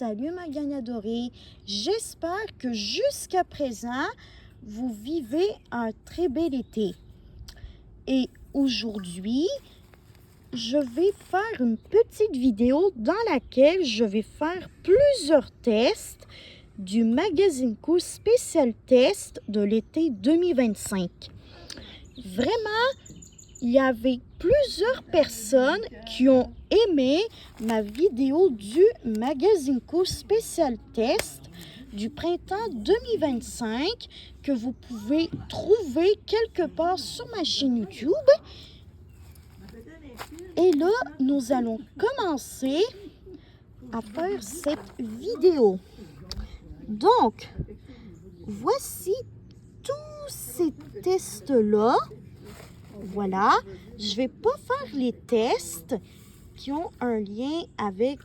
Salut ma gang adorée, j'espère que jusqu'à présent, vous vivez un très bel été. Et aujourd'hui, je vais faire une petite vidéo dans laquelle je vais faire plusieurs tests du Magazine Cool Spécial Test de l'été 2025. Vraiment, il y avait plusieurs personnes qui ont aimé ma vidéo du Magazine Cool Spécial Test du printemps 2025 que vous pouvez trouver quelque part sur ma chaîne YouTube. Et là, nous allons commencer à faire cette vidéo. Donc, voici tous ces tests-là. Voilà, je ne vais pas faire les tests qui ont un lien avec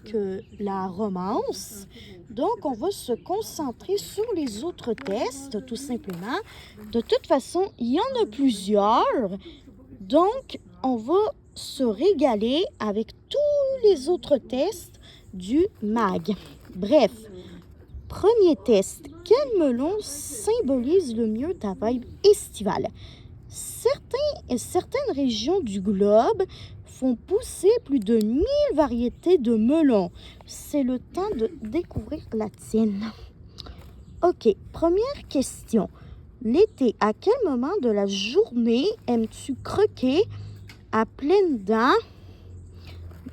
la romance. Donc, on va se concentrer sur les autres tests, tout simplement. De toute façon, il y en a plusieurs. Donc, on va se régaler avec tous les autres tests du MAG. Bref, premier test. Quel melon symbolise le mieux ta vibe estivale? Certaines régions du globe font pousser plus de 1000 variétés de melons. C'est le temps de découvrir la tienne. Ok, première question. L'été, à quel moment de la journée aimes-tu croquer à pleines dents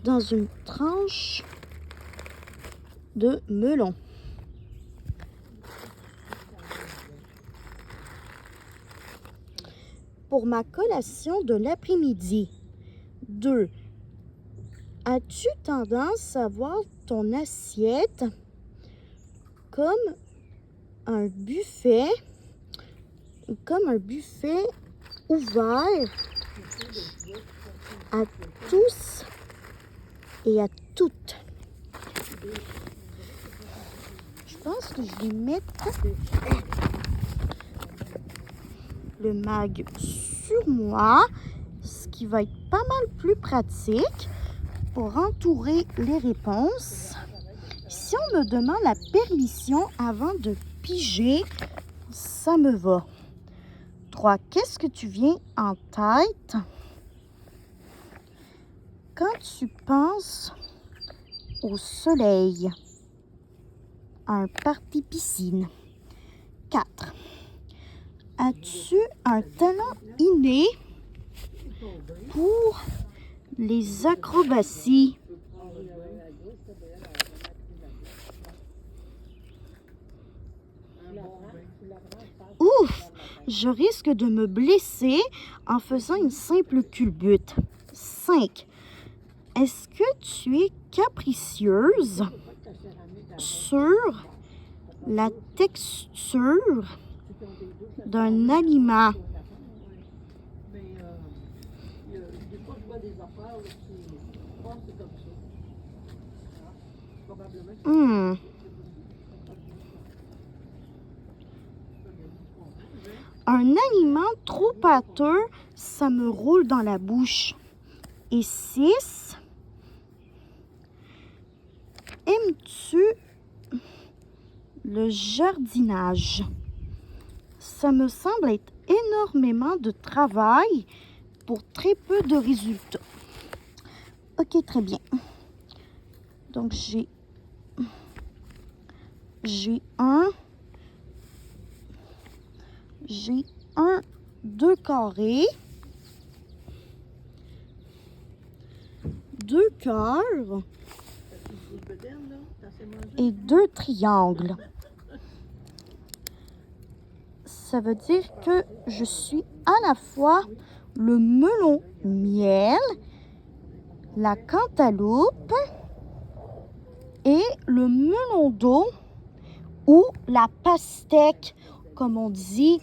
dans une tranche de melon? Pour ma collation de l'après-midi. 2. As-tu tendance à voir ton assiette comme un buffet ouvert à tous et à toutes? Je pense que je vais mettre le mag sur moi, ce qui va être pas mal plus pratique pour entourer les réponses. Si on me demande la permission avant de piger, ça me va. 3. Qu'est-ce que tu viens en tête quand tu penses au soleil? Un party piscine. 4. As-tu un talent inné pour les acrobaties? Ouf! Je risque de me blesser en faisant une simple culbute. 5. Est-ce que tu es capricieuse sur la texture d'un aliment? Un aliment trop pâteux, ça me roule dans la bouche. Et 6. Aimes-tu le jardinage? Ça me semble être énormément de travail pour très peu de résultats. Ok, très bien. Donc, j'ai 2 carrés, 2 cœurs et 2 triangles. Ça veut dire que je suis à la fois le melon miel, la cantaloupe et le melon d'eau ou la pastèque, comme on dit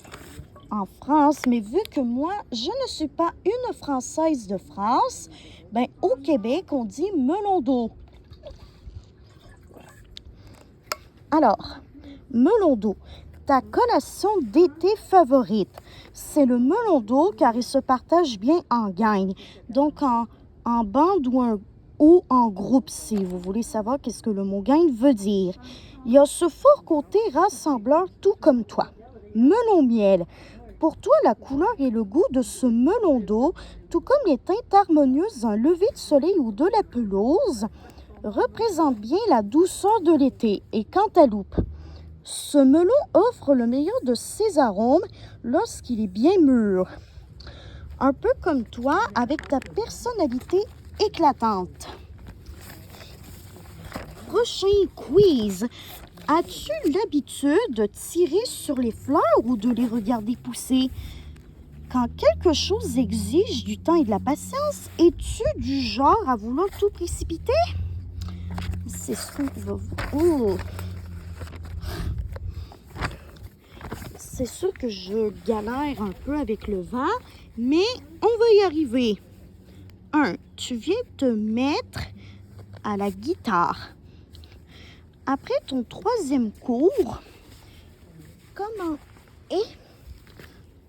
en France. Mais vu que moi, je ne suis pas une Française de France, ben au Québec, on dit melon d'eau. Alors, melon d'eau. Ta collation d'été favorite, c'est le melon d'eau car il se partage bien en gang. Donc, en bande ou ou en groupe si vous voulez savoir qu'est-ce que le mot gagne veut dire. Il y a ce fort côté rassembleur tout comme toi. Melon miel. Pour toi, la couleur et le goût de ce melon d'eau, tout comme les teintes harmonieuses d'un lever de soleil ou de la pelouse, représentent bien la douceur de l'été. Et cantaloupe. Ce melon offre le meilleur de ses arômes lorsqu'il est bien mûr. Un peu comme toi, avec ta personnalité éclatante. Prochain quiz. As-tu l'habitude de tirer sur les fleurs ou de les regarder pousser? Quand quelque chose exige du temps et de la patience, es-tu du genre à vouloir tout précipiter? C'est ce qu'on va voir. Oh. C'est sûr que je galère un peu avec le vent, mais on va y arriver. 1. Tu viens te mettre à la guitare. Après ton 3e cours, comment est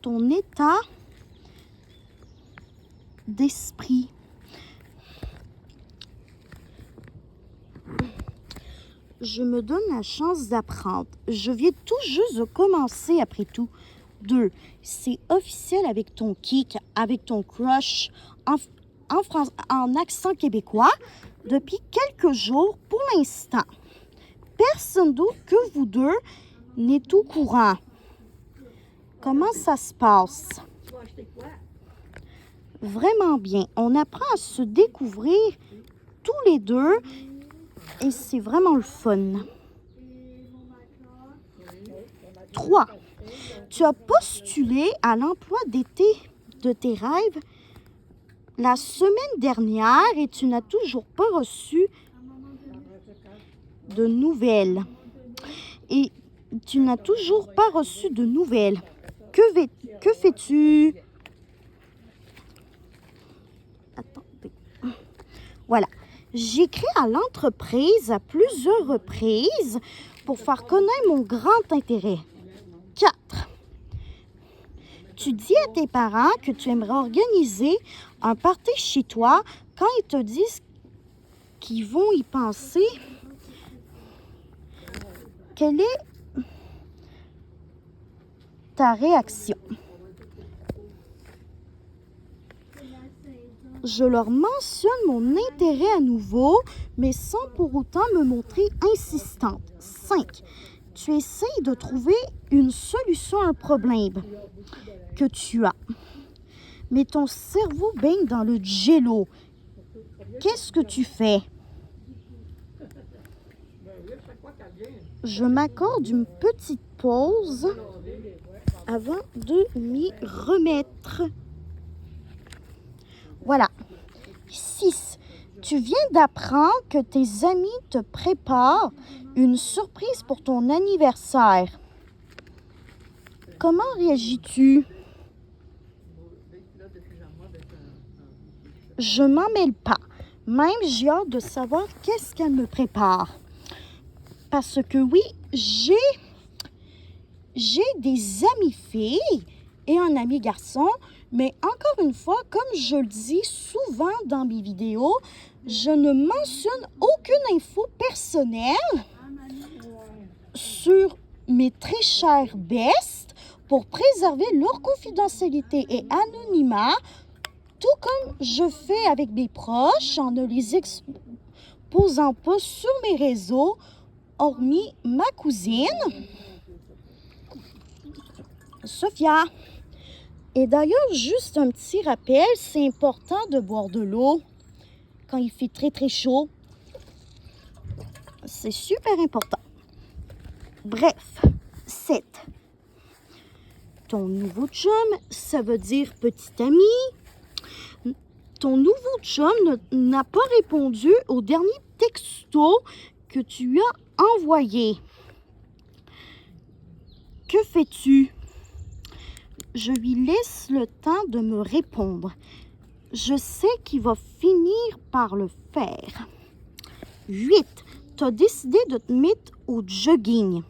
ton état d'esprit? Je me donne la chance d'apprendre. Je viens tout juste de commencer après tout. 2. C'est officiel avec ton kick, avec ton crush en accent québécois depuis quelques jours pour l'instant. Personne d'autre que vous deux n'est au courant. Comment ça se passe? Vraiment bien. On apprend à se découvrir tous les deux et c'est vraiment le fun. 3. Tu as postulé à l'emploi d'été de tes rêves la semaine dernière et tu n'as toujours pas reçu de nouvelles. Et tu n'as toujours pas reçu de nouvelles. Que fais-tu? Attendez. Voilà. J'écris à l'entreprise à plusieurs reprises pour faire connaître mon grand intérêt. 4. Tu dis à tes parents que tu aimerais organiser un party chez toi. Quand ils te disent qu'ils vont y penser, quelle est ta réaction? Je leur mentionne mon intérêt à nouveau, mais sans pour autant me montrer insistante. 5. Tu essaies de trouver une solution à un problème que tu as. Mais ton cerveau baigne dans le jello. Qu'est-ce que tu fais? Je m'accorde une petite pause avant de m'y remettre. Voilà. 6. Tu viens d'apprendre que tes amis te préparent une surprise pour ton anniversaire. Comment réagis-tu? Je m'en mêle pas. Même j'ai hâte de savoir qu'est-ce qu'elle me prépare. Parce que oui, j'ai des amis filles et un ami garçon, mais encore une fois, comme je le dis souvent dans mes vidéos, je ne mentionne aucune info personnelle sur mes très chers bestes pour préserver leur confidentialité et anonymat, tout comme je fais avec mes proches en ne les exposant pas sur mes réseaux, hormis ma cousine, Sophia. Et d'ailleurs, juste un petit rappel, c'est important de boire de l'eau quand il fait très très chaud. C'est super important. Bref, 7. Ton nouveau chum, ça veut dire petit ami. Ton nouveau chum n'a pas répondu au dernier texto que tu as envoyé. Que fais-tu? Je lui laisse le temps de me répondre. Je sais qu'il va finir par le faire. 8. Tu as décidé de te mettre au jogging.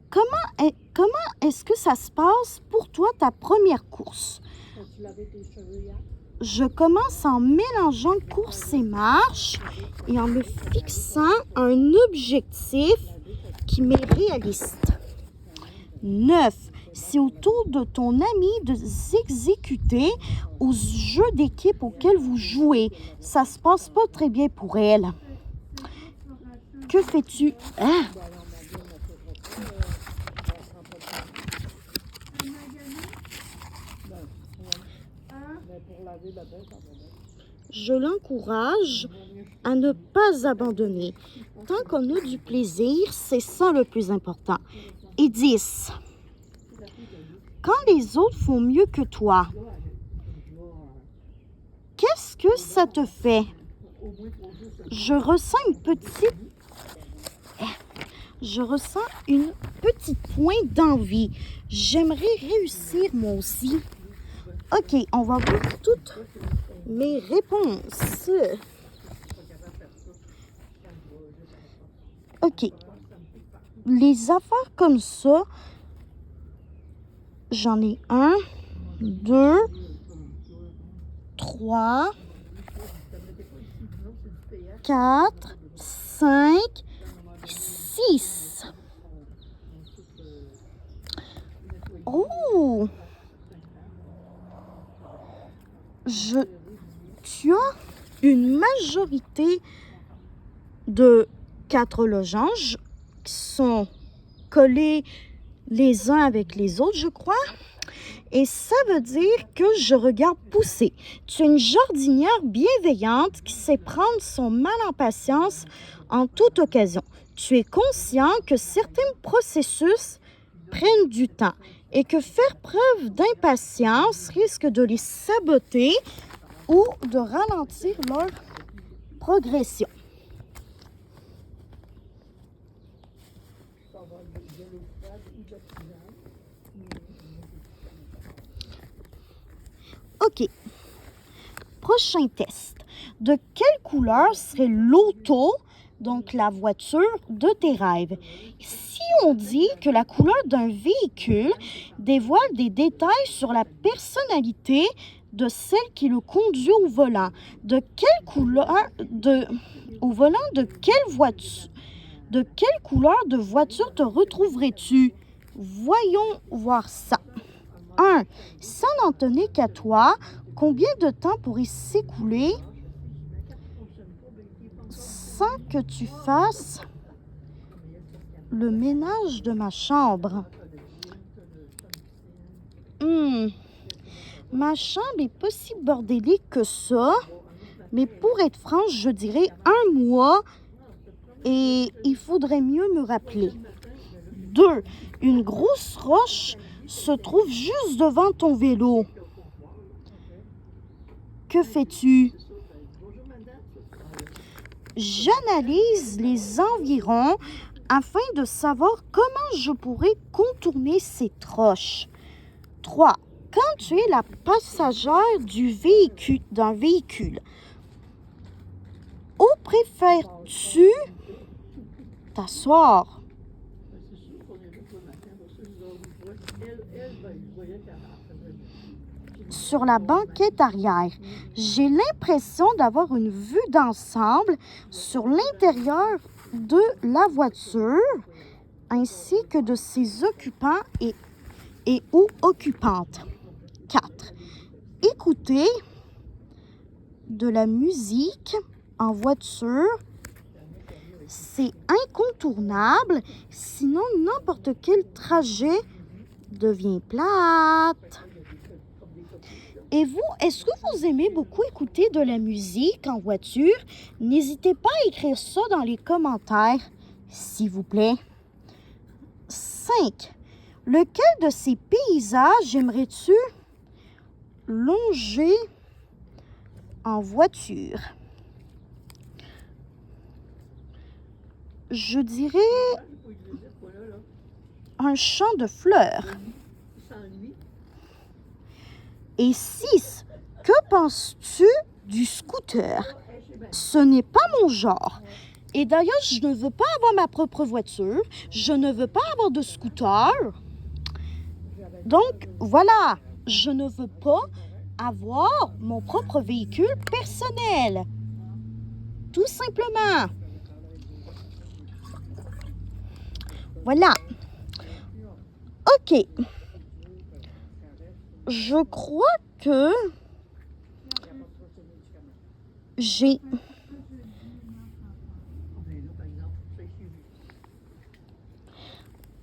Comment est-ce que ça se passe pour toi, ta première course? As-tu lavé tes cheveux hier? Je commence en mélangeant course et marche et en me fixant un objectif qui m'est réaliste. 9. C'est au tour de ton ami de s'exécuter aux jeux d'équipe auxquels vous jouez. Ça se passe pas très bien pour elle. Que fais-tu? Hein? Je l'encourage à ne pas abandonner. Tant qu'on a du plaisir, c'est ça le plus important. Et 10. Quand les autres font mieux que toi, qu'est-ce que ça te fait? Je ressens une petite pointe d'envie. J'aimerais réussir moi aussi. OK, on va voir toutes mes réponses. OK. Les affaires comme ça, j'en ai 1, 2, 3, 4, 5, 6. Oh! Tu as une majorité de 4 losanges qui sont collés les uns avec les autres, je crois. Et ça veut dire que je regarde pousser. Tu es une jardinière bienveillante qui sait prendre son mal en patience en toute occasion. Tu es conscient que certains processus prennent du temps et que faire preuve d'impatience risque de les saboter ou de ralentir leur progression. OK. Prochain test. De quelle couleur serait l'auto, donc la voiture, de tes rêves? Si on dit que la couleur d'un véhicule dévoile des détails sur la personnalité de celle qui le conduit au volant, de quelle couleur au volant de quelle couleur de voiture te retrouverais-tu? Voyons voir ça. 1. Si on n'en tenait qu'à toi, combien de temps pourrait s'écouler sans que tu fasses le ménage de ma chambre? Ma chambre est pas si bordélique que ça, mais pour être franche, je dirais 1 mois et il faudrait mieux me rappeler. 2. Une grosse roche se trouve juste devant ton vélo. Que fais-tu? J'analyse les environs afin de savoir comment je pourrais contourner cette roche. 3. Quand tu es la passagère d'un véhicule, où préfères-tu t'asseoir? Sur la banquette arrière. J'ai l'impression d'avoir une vue d'ensemble sur l'intérieur de la voiture ainsi que de ses occupants et ou occupantes. 4. Écouter de la musique en voiture, c'est incontournable, sinon n'importe quel trajet devient plate. Et vous, est-ce que vous aimez beaucoup écouter de la musique en voiture? N'hésitez pas à écrire ça dans les commentaires, s'il vous plaît. 5. Lequel de ces paysages aimerais-tu longer en voiture? Je dirais un champ de fleurs. Et 6. Que penses-tu du scooter? Ce n'est pas mon genre. Et d'ailleurs, je ne veux pas avoir ma propre voiture. Je ne veux pas avoir de scooter. Donc, voilà, je ne veux pas avoir mon propre véhicule personnel. Tout simplement. Voilà. OK. Je crois que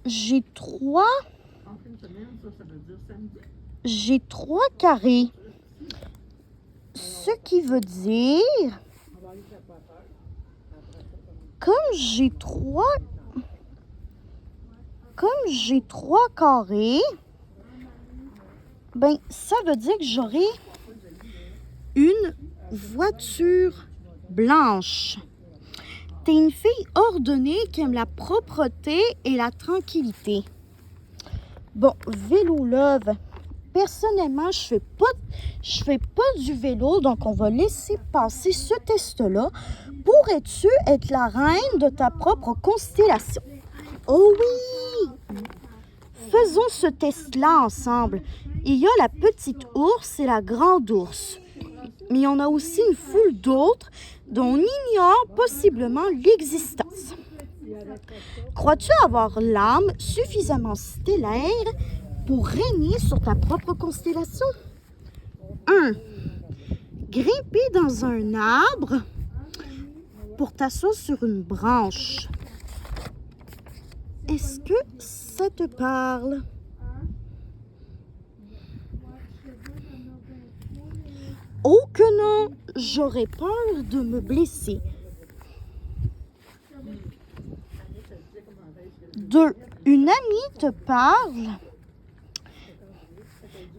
j'ai trois carrés. Ce qui veut dire, comme j'ai trois carrés, ben ça veut dire que j'aurai une voiture blanche. T'es une fille ordonnée qui aime la propreté et la tranquillité. Bon, vélo love. Personnellement, je fais pas du vélo, donc on va laisser passer ce test-là. Pourrais-tu être la reine de ta propre constellation? Oh oui! Faisons ce test-là ensemble. Il y a la petite ours et la grande ours. Mais il y en a aussi une foule d'autres dont on ignore possiblement l'existence. Crois-tu avoir l'âme suffisamment stellaire pour régner sur ta propre constellation? 1. Grimper dans un arbre pour t'asseoir sur une branche. Est-ce que ça te parle? Oh que non, j'aurais peur de me blesser. 2. Une amie te parle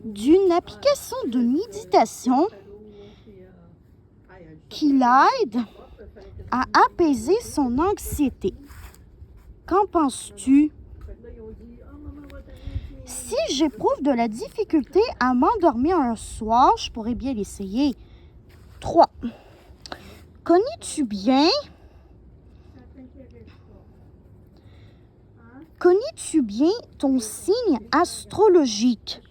d'une application de méditation qui l'aide à apaiser son anxiété. Qu'en penses-tu? Si j'éprouve de la difficulté à m'endormir un soir, je pourrais bien l'essayer. 3. Connais-tu bien ton signe astrologique?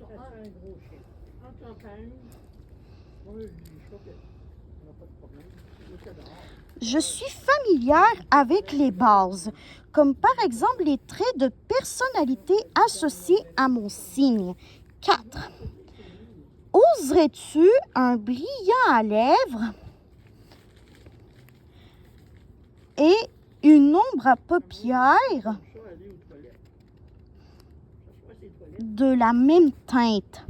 Je suis familière avec les bases, comme par exemple les traits de personnalité associés à mon signe. 4. Oserais-tu un brillant à lèvres et une ombre à paupières de la même teinte?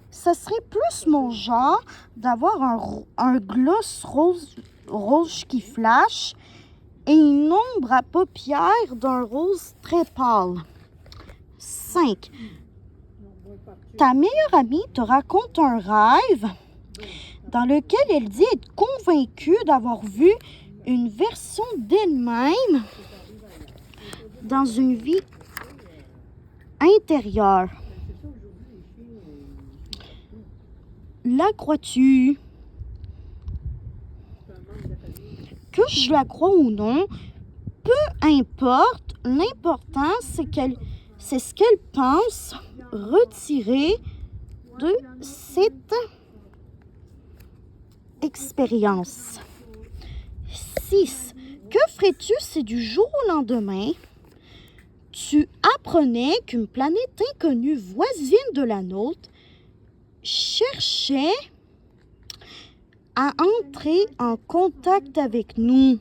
Ça serait plus mon genre d'avoir un gloss rouge qui flash et une ombre à paupières d'un rose très pâle. 5. Ta meilleure amie te raconte un rêve dans lequel elle dit être convaincue d'avoir vu une version d'elle-même dans une vie intérieure. La crois-tu? Que je la croie ou non, peu importe, l'important c'est ce qu'elle pense retirer de cette expérience. 6. Que ferais-tu si du jour au lendemain, tu apprenais qu'une planète inconnue voisine de la nôtre cherchait à entrer en contact avec nous?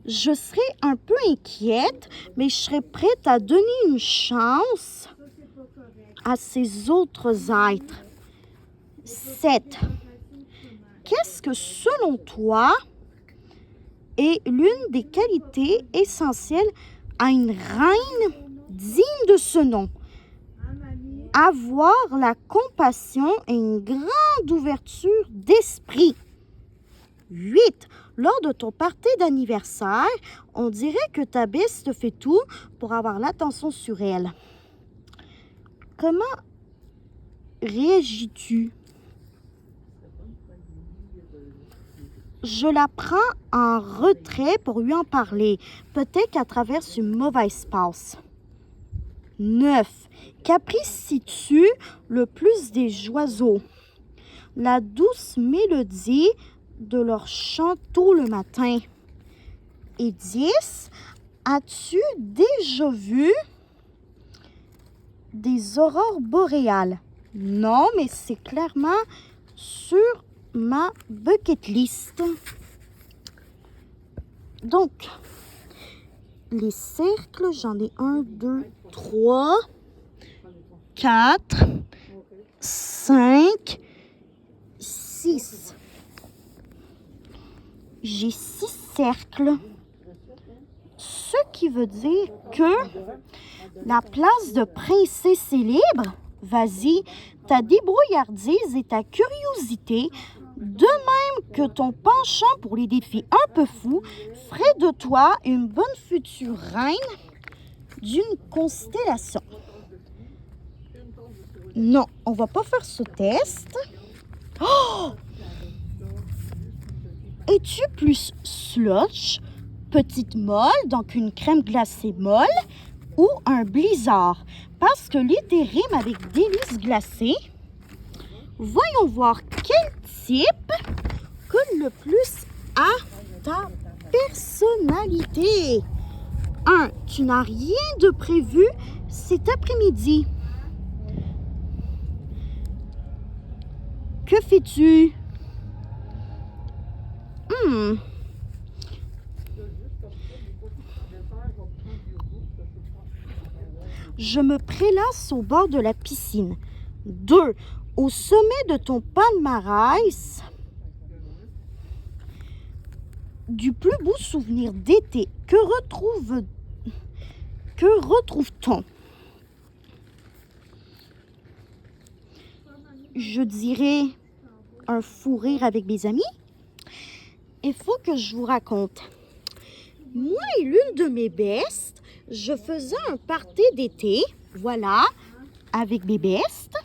Je serais un peu inquiète, mais je serais prête à donner une chance à ces autres êtres. 7. Qu'est-ce que, selon toi, est l'une des qualités essentielles à une reine digne de ce nom? Avoir la compassion et une grande ouverture d'esprit. 8. Lors de ton party d'anniversaire, on dirait que ta beste fait tout pour avoir l'attention sur elle. Comment réagis-tu? Je la prends en retrait pour lui en parler, peut-être qu'à travers une mauvaise passe. 9. Qu'apprécies-tu le plus des oiseaux? La douce mélodie de leur chant tôt le matin. Et 10. As-tu déjà vu des aurores boréales? Non, mais c'est clairement sur ma bucket list. Donc, les cercles, j'en ai 1, 2, 3, 4, 5, 6. J'ai 6 cercles. Ce qui veut dire que la place de princesse est libre. Vas-y, ta débrouillardise et ta curiosité, de même que ton penchant pour les défis un peu fous, ferait de toi une bonne future reine d'une constellation. Non, on va pas faire ce test. Oh! Es-tu plus slush, petite molle, donc une crème glacée molle, ou un blizzard? Parce que l'été rime avec délices glacées. Voyons voir quel type colle le plus à ta personnalité. 1. Tu n'as rien de prévu cet après-midi. Que fais-tu? Je me prélasse au bord de la piscine. 2. Au sommet de ton palmarès, du plus beau souvenir d'été, que retrouve-t-on? Je dirais un fou rire avec mes amis. Il faut que je vous raconte. Moi et l'une de mes bestes, je faisais un party d'été, voilà, avec mes bestes.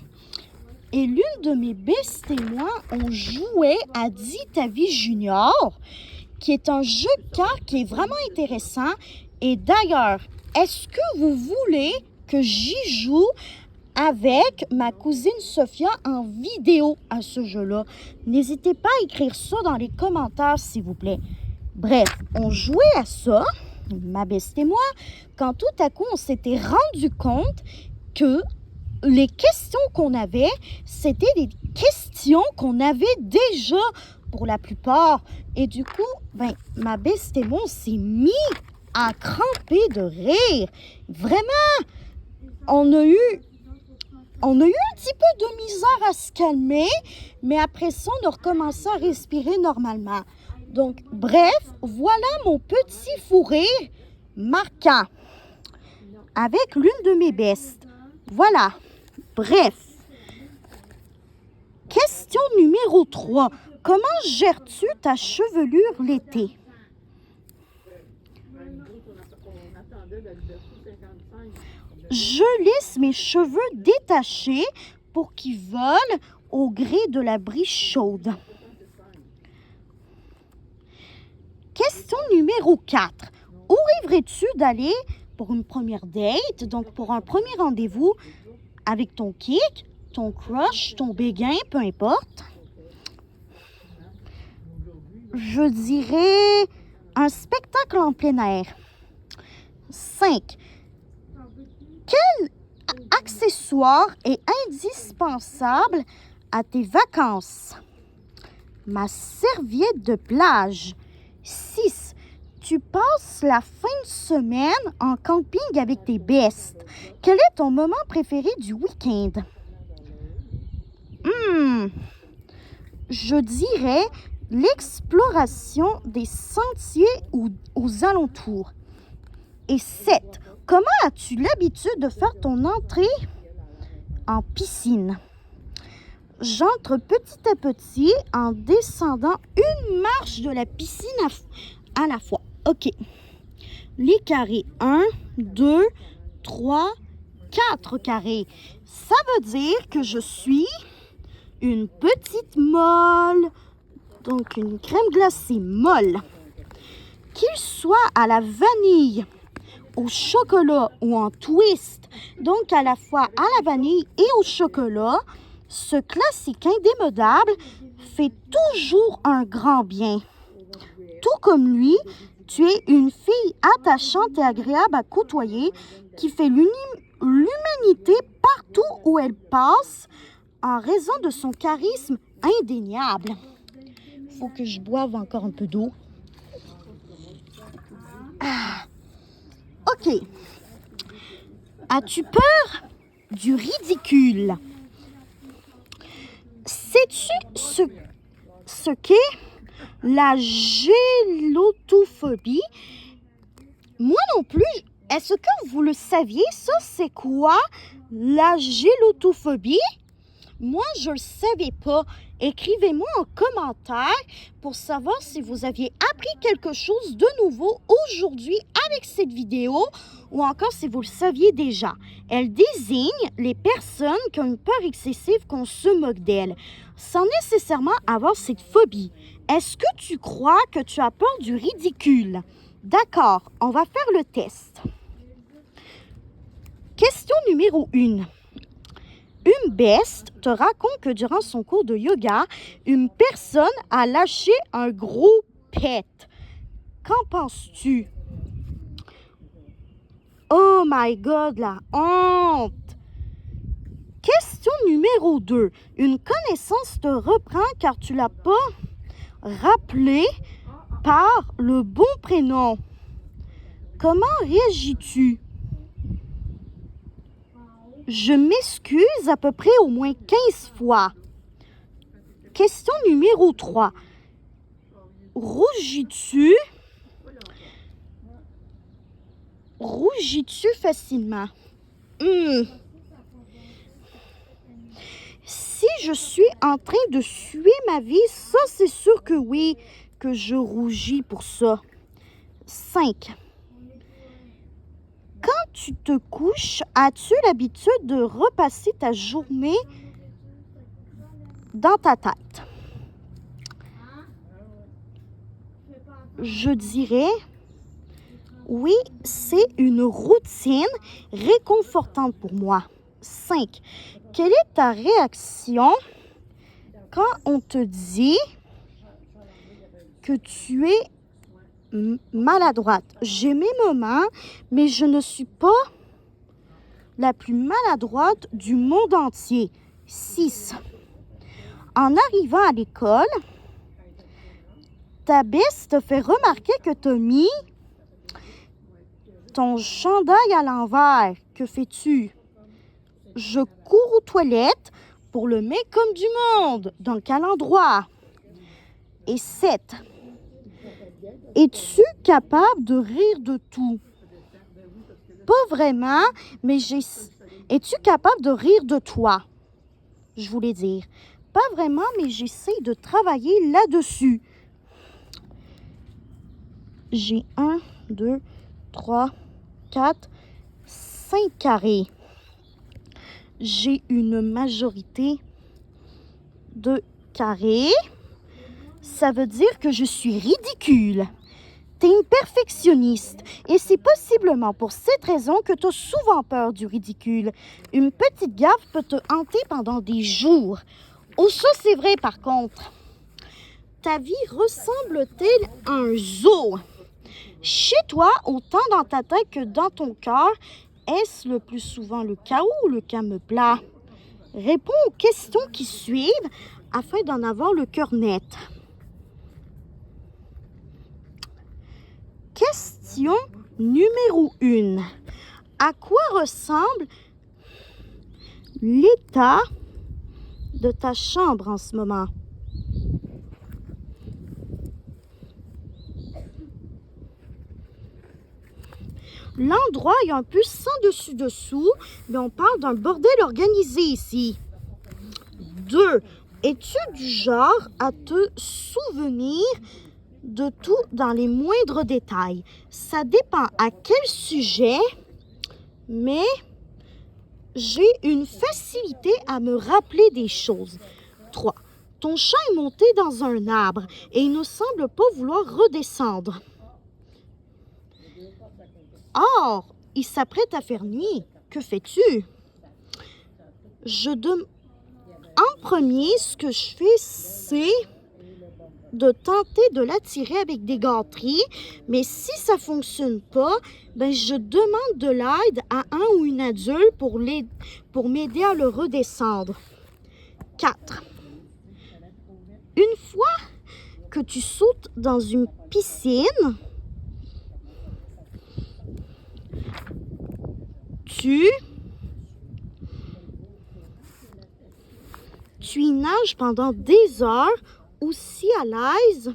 Et l'une de mes bestes et moi, on jouait à Dis ta vie junior, qui est un jeu de cartes qui est vraiment intéressant. Et d'ailleurs, est-ce que vous voulez que j'y joue avec ma cousine Sophia en vidéo à ce jeu-là? N'hésitez pas à écrire ça dans les commentaires, s'il vous plaît. Bref, on jouait à ça, ma beste et moi, quand tout à coup, on s'était rendu compte que les questions qu'on avait, c'était des questions qu'on avait déjà pour la plupart. Et du coup, ma beste et moi, on s'est mis à cramper de rire. Vraiment, on a eu un petit peu de misère à se calmer, mais après ça, on a recommencé à respirer normalement. Donc, bref, voilà mon petit fou rire marquant avec l'une de mes bestes. Voilà. Bref. Question numéro 3. Comment gères-tu ta chevelure l'été? Je laisse mes cheveux détachés pour qu'ils volent au gré de la brise chaude. Question numéro 4. Où rêverais-tu d'aller pour une première date, donc pour un premier rendez-vous avec ton kick, ton crush, ton béguin, peu importe? Je dirais un spectacle en plein air. 5. Quel accessoire est indispensable à tes vacances? Ma serviette de plage. 6. Tu passes la fin de semaine en camping avec tes bestes. Quel est ton moment préféré du week-end? Je dirais l'exploration des sentiers aux alentours. Et 7. Comment as-tu l'habitude de faire ton entrée en piscine? J'entre petit à petit en descendant une marche de la piscine à la fois. OK. Les carrés 1, 2, 3, 4 carrés. Ça veut dire que je suis une petite molle. Donc, une crème glacée molle. Qu'il soit à la vanille, au chocolat ou en twist, Donc, à la fois à la vanille et au chocolat, ce classique indémodable fait toujours un grand bien. Tout comme lui, tu es une fille attachante et agréable à côtoyer qui fait l'humanité partout où elle passe en raison de son charisme indéniable. Il faut que je boive encore un peu d'eau. OK. As-tu peur du ridicule? Sais-tu ce qu'est la gélotophobie? Moi non plus. Est-ce que vous le saviez? Ça, c'est quoi la gélotophobie? Moi, je ne le savais pas. Écrivez-moi en commentaire pour savoir si vous aviez appris quelque chose de nouveau aujourd'hui avec cette vidéo ou encore si vous le saviez déjà. Elle désigne les personnes qui ont une peur excessive qu'on se moque d'elles, sans nécessairement avoir cette phobie. Est-ce que tu crois que tu as peur du ridicule? D'accord, on va faire le test. Question numéro 1. Une best te raconte que durant son cours de yoga, une personne a lâché un gros pet. Qu'en penses-tu? Oh my God, la honte! Question numéro 2. Une connaissance te reprend car tu l'as pas rappelé par le bon prénom. Comment réagis-tu? Je m'excuse à peu près au moins 15 fois. Question numéro 3. Rougis-tu? Rougis-tu facilement? Si je suis en train de suer ma vie, ça c'est sûr que oui, que je rougis pour ça. 5. Quand tu te couches, as-tu l'habitude de repasser ta journée dans ta tête? Je dirais, oui, c'est une routine réconfortante pour moi. 5. Quelle est ta réaction quand on te dit que tu es maladroite? J'ai mes moments, mais je ne suis pas la plus maladroite du monde entier. 6. En arrivant à l'école, ta best te fait remarquer que tu as mis ton chandail à l'envers. Que fais-tu? Je cours aux toilettes pour le mettre comme du monde. Dans quel endroit? Et 7. Es-tu capable de rire de tout? Pas vraiment, mais es-tu capable de rire de toi? Je voulais dire. Pas vraiment, mais j'essaie de travailler là-dessus. J'ai 1, 2, 3, 4, 5 carrés. J'ai une majorité de carrés. Ça veut dire que je suis ridicule. Tu es une perfectionniste et c'est possiblement pour cette raison que tu as souvent peur du ridicule. Une petite gaffe peut te hanter pendant des jours. Oh, ça c'est vrai par contre. Ta vie ressemble-t-elle à un zoo? Chez toi, autant dans ta tête que dans ton cœur, est-ce le plus souvent le chaos ou le calme plat? Réponds aux questions qui suivent afin d'en avoir le cœur net. Question numéro 1. À quoi ressemble l'état de ta chambre en ce moment? L'endroit est un peu sans dessus-dessous, mais on parle d'un bordel organisé ici. 2. Es-tu du genre à te souvenir de tout dans les moindres détails? Ça dépend à quel sujet, mais j'ai une facilité à me rappeler des choses. 3. Ton chat est monté dans un arbre et il ne semble pas vouloir redescendre. Or, il s'apprête à faire nuit. que fais-tu? En premier, ce que je fais, c'est de tenter de l'attirer avec des gâteries, mais si ça ne fonctionne pas, ben je demande de l'aide à un ou une adulte pour m'aider à le redescendre. 4. Une fois que tu sautes dans une piscine, tu y nages pendant des heures aussi à l'aise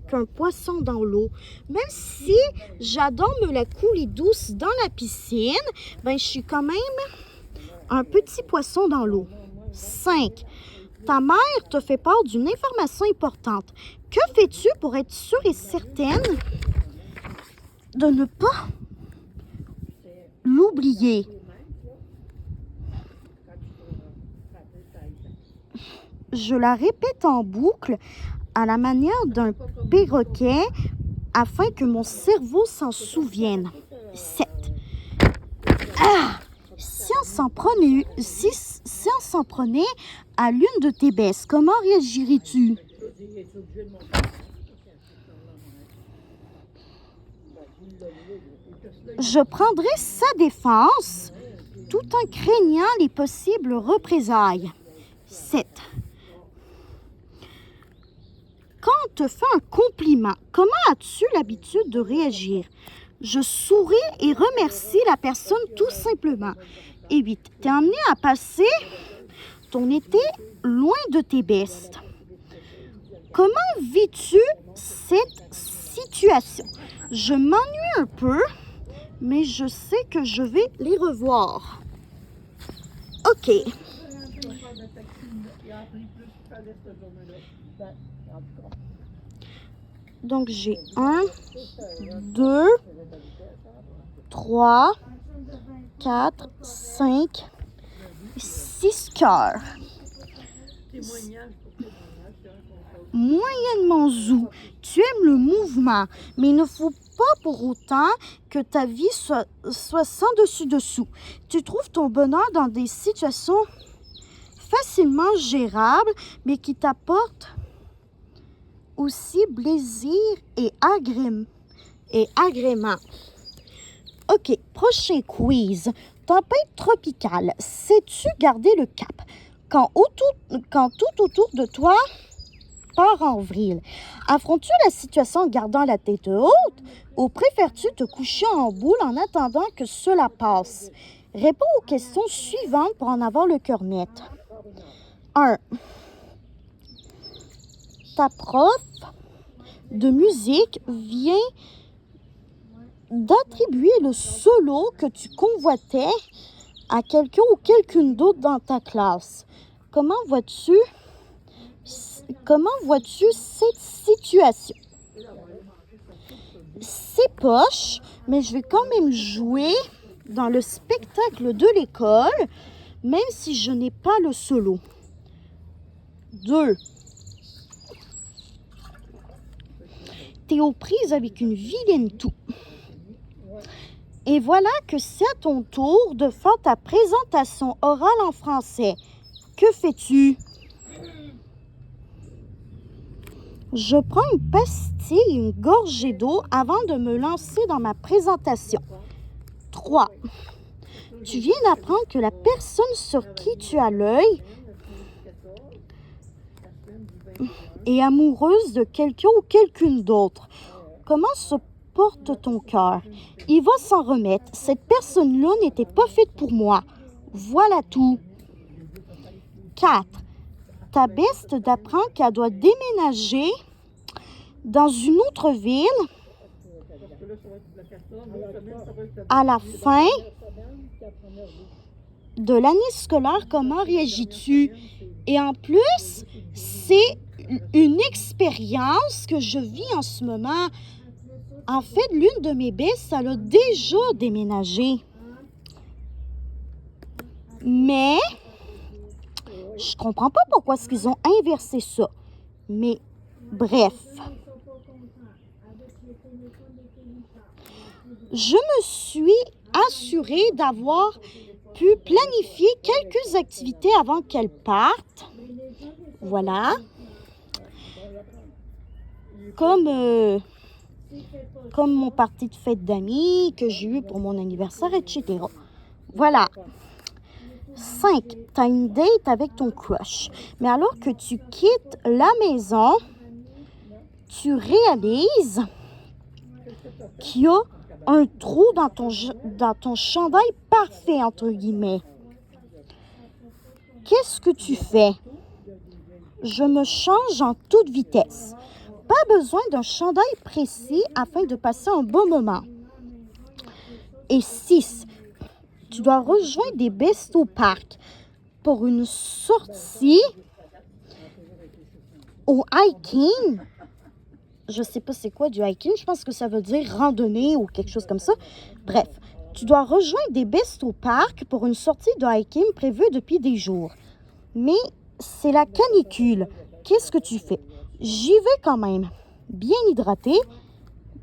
qu'un poisson dans l'eau. Même si j'adore me la couler douce dans la piscine, ben je suis quand même un petit poisson dans l'eau. 5. Ta mère te fait part d'une information importante. Que fais-tu pour être sûre et certaine de ne pas l'oublier? Je la répète en boucle à la manière d'un perroquet afin que mon cerveau s'en souvienne. 7. Si on s'en prenait à l'une de tes baisses, comment réagirais-tu? Je prendrais sa défense tout en craignant les possibles représailles. 7. Quand on te fait un compliment, comment as-tu l'habitude de réagir? Je souris et remercie la personne tout simplement. Et 8. Tu es amené à passer ton été loin de tes bestes. Comment vis-tu cette situation? Je m'ennuie un peu, mais je sais que je vais les revoir. OK. Donc, j'ai 1, 2, 3, 4, 5, 6 cœurs. Moyennement zou. Tu aimes le mouvement, mais il ne faut pas pour autant que ta vie soit sans dessus-dessous. Tu trouves ton bonheur dans des situations facilement gérables, mais qui t'apportent aussi plaisir et agrément. OK, prochain quiz. Tempête tropicale. Sais-tu garder le cap quand tout autour de toi part en vrille? Affrontes-tu la situation en gardant la tête haute ou préfères-tu te coucher en boule en attendant que cela passe? Réponds aux questions suivantes pour en avoir le cœur net. 1. Ta prof de musique vient d'attribuer le solo que tu convoitais à quelqu'un ou quelqu'une d'autre dans ta classe. Comment vois-tu cette situation? C'est poche, mais je vais quand même jouer dans le spectacle de l'école, même si je n'ai pas le solo. 2. T'es aux prises avec une vilaine toux. Et voilà que c'est à ton tour de faire ta présentation orale en français. Que fais-tu? Je prends une pastille et une gorgée d'eau avant de me lancer dans ma présentation. 3. Tu viens d'apprendre que la personne sur qui tu as l'œil est amoureuse de quelqu'un ou quelqu'une d'autre. Comment se porte ton cœur? Il va s'en remettre. Cette personne-là n'était pas faite pour moi. Voilà tout. 4. Ta beste d'apprendre qu'elle doit déménager dans une autre ville à la fin de l'année scolaire. Comment réagis-tu? Et en plus, c'est une expérience que je vis en ce moment. En fait, l'une de mes bestes, elle a déjà déménagé. Mais je comprends pas pourquoi est-ce qu'ils ont inversé ça. Mais bref. Je me suis assurée d'avoir pu planifier quelques activités avant qu'elle parte. Voilà. Comme mon party de fête d'amis que j'ai eu pour mon anniversaire, etc. Voilà. 5. Tu as une date avec ton crush. Mais alors que tu quittes la maison, tu réalises qu'il y a un trou dans ton chandail parfait, entre guillemets. Qu'est-ce que tu fais? Je me change en toute vitesse. Pas besoin d'un chandail précis afin de passer un bon moment. Et 6. Tu dois rejoindre des bestos au parc pour une sortie au hiking. Je sais pas c'est quoi du hiking. Je pense que ça veut dire randonnée ou quelque chose comme ça. Bref, tu dois rejoindre des bestos au parc pour une sortie de hiking prévue depuis des jours. Mais c'est la canicule. Qu'est-ce que tu fais? J'y vais quand même. Bien hydraté,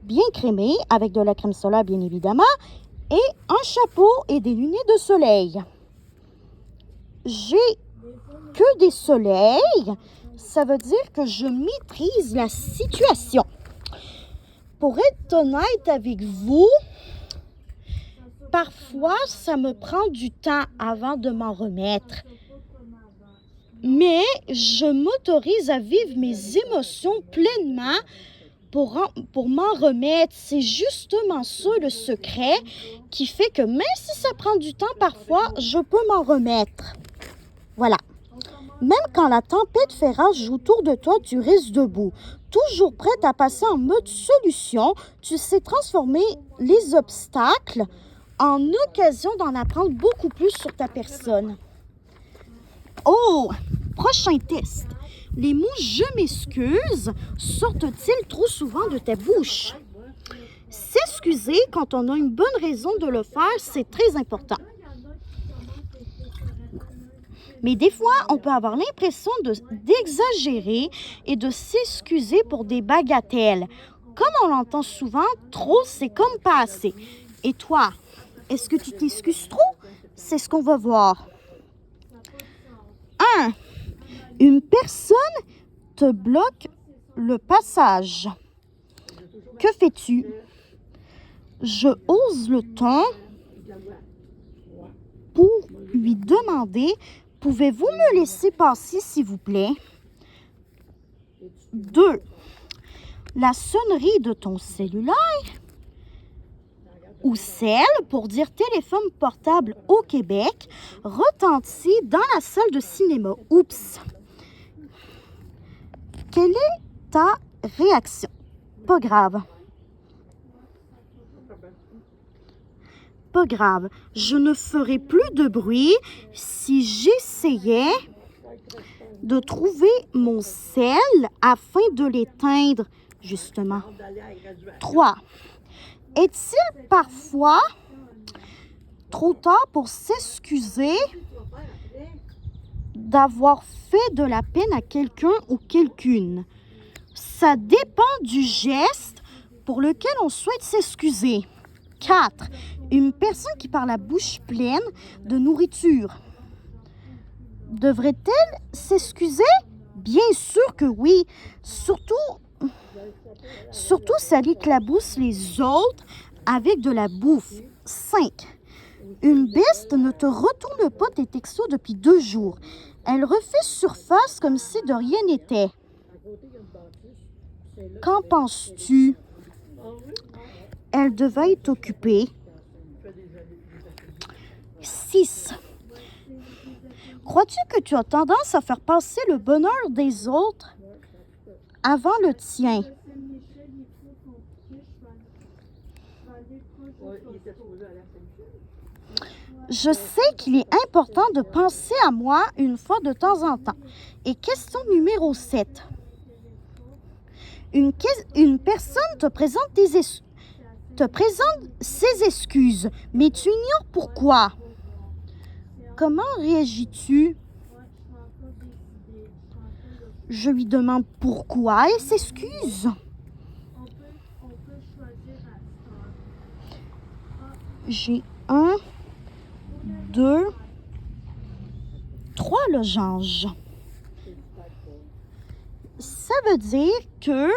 bien crémé, avec de la crème solaire bien évidemment, et un chapeau et des lunettes de soleil. J'ai que des soleils. Ça veut dire que je maîtrise la situation. Pour être honnête avec vous, parfois, ça me prend du temps avant de m'en remettre. Mais je m'autorise à vivre mes émotions pleinement pour m'en remettre. C'est justement ça le secret qui fait que même si ça prend du temps parfois, je peux m'en remettre. Voilà. Même quand la tempête fait rage autour de toi, tu restes debout. Toujours prête à passer en mode solution, tu sais transformer les obstacles en occasion d'en apprendre beaucoup plus sur ta personne. Oh! Prochain test. Les mots « je m'excuse » sortent-ils trop souvent de ta bouche? S'excuser quand on a une bonne raison de le faire, c'est très important. Mais des fois, on peut avoir l'impression d'exagérer et de s'excuser pour des bagatelles. Comme on l'entend souvent, trop, c'est comme pas assez. Et toi, est-ce que tu t'excuses trop? C'est ce qu'on va voir. 1. Une personne te bloque le passage. Que fais-tu? Je hausse le ton pour lui demander « Pouvez-vous me laisser passer, s'il vous plaît? » 2. La sonnerie de ton cellulaire ou celle pour dire téléphone portable au Québec retentit dans la salle de cinéma. Oups! Quelle est ta réaction? Pas grave. Pas grave. Je ne ferai plus de bruit si j'essayais de trouver mon sel afin de l'éteindre, justement. 3. Est-il parfois trop tard pour s'excuser d'avoir fait de la peine à quelqu'un ou quelqu'une? Ça dépend du geste pour lequel on souhaite s'excuser. 4. Une personne qui parle la bouche pleine de nourriture devrait-elle s'excuser? Bien sûr que oui. Surtout si elle éclabousse les autres avec de la bouffe. 5. Une bête ne te retourne pas tes textos depuis 2 jours. Elle refait surface comme si de rien n'était. Qu'en penses-tu? Elle devait être occupée. 6. Crois-tu que tu as tendance à faire passer le bonheur des autres avant le tien? Je sais qu'il est important de penser à moi une fois de temps en temps. Et question numéro 7. Une personne te présente ses excuses, mais tu ignores pourquoi. Comment réagis-tu? Je lui demande pourquoi elle s'excuse. J'ai 1, 2, 2, 3 losanges. Ça veut dire que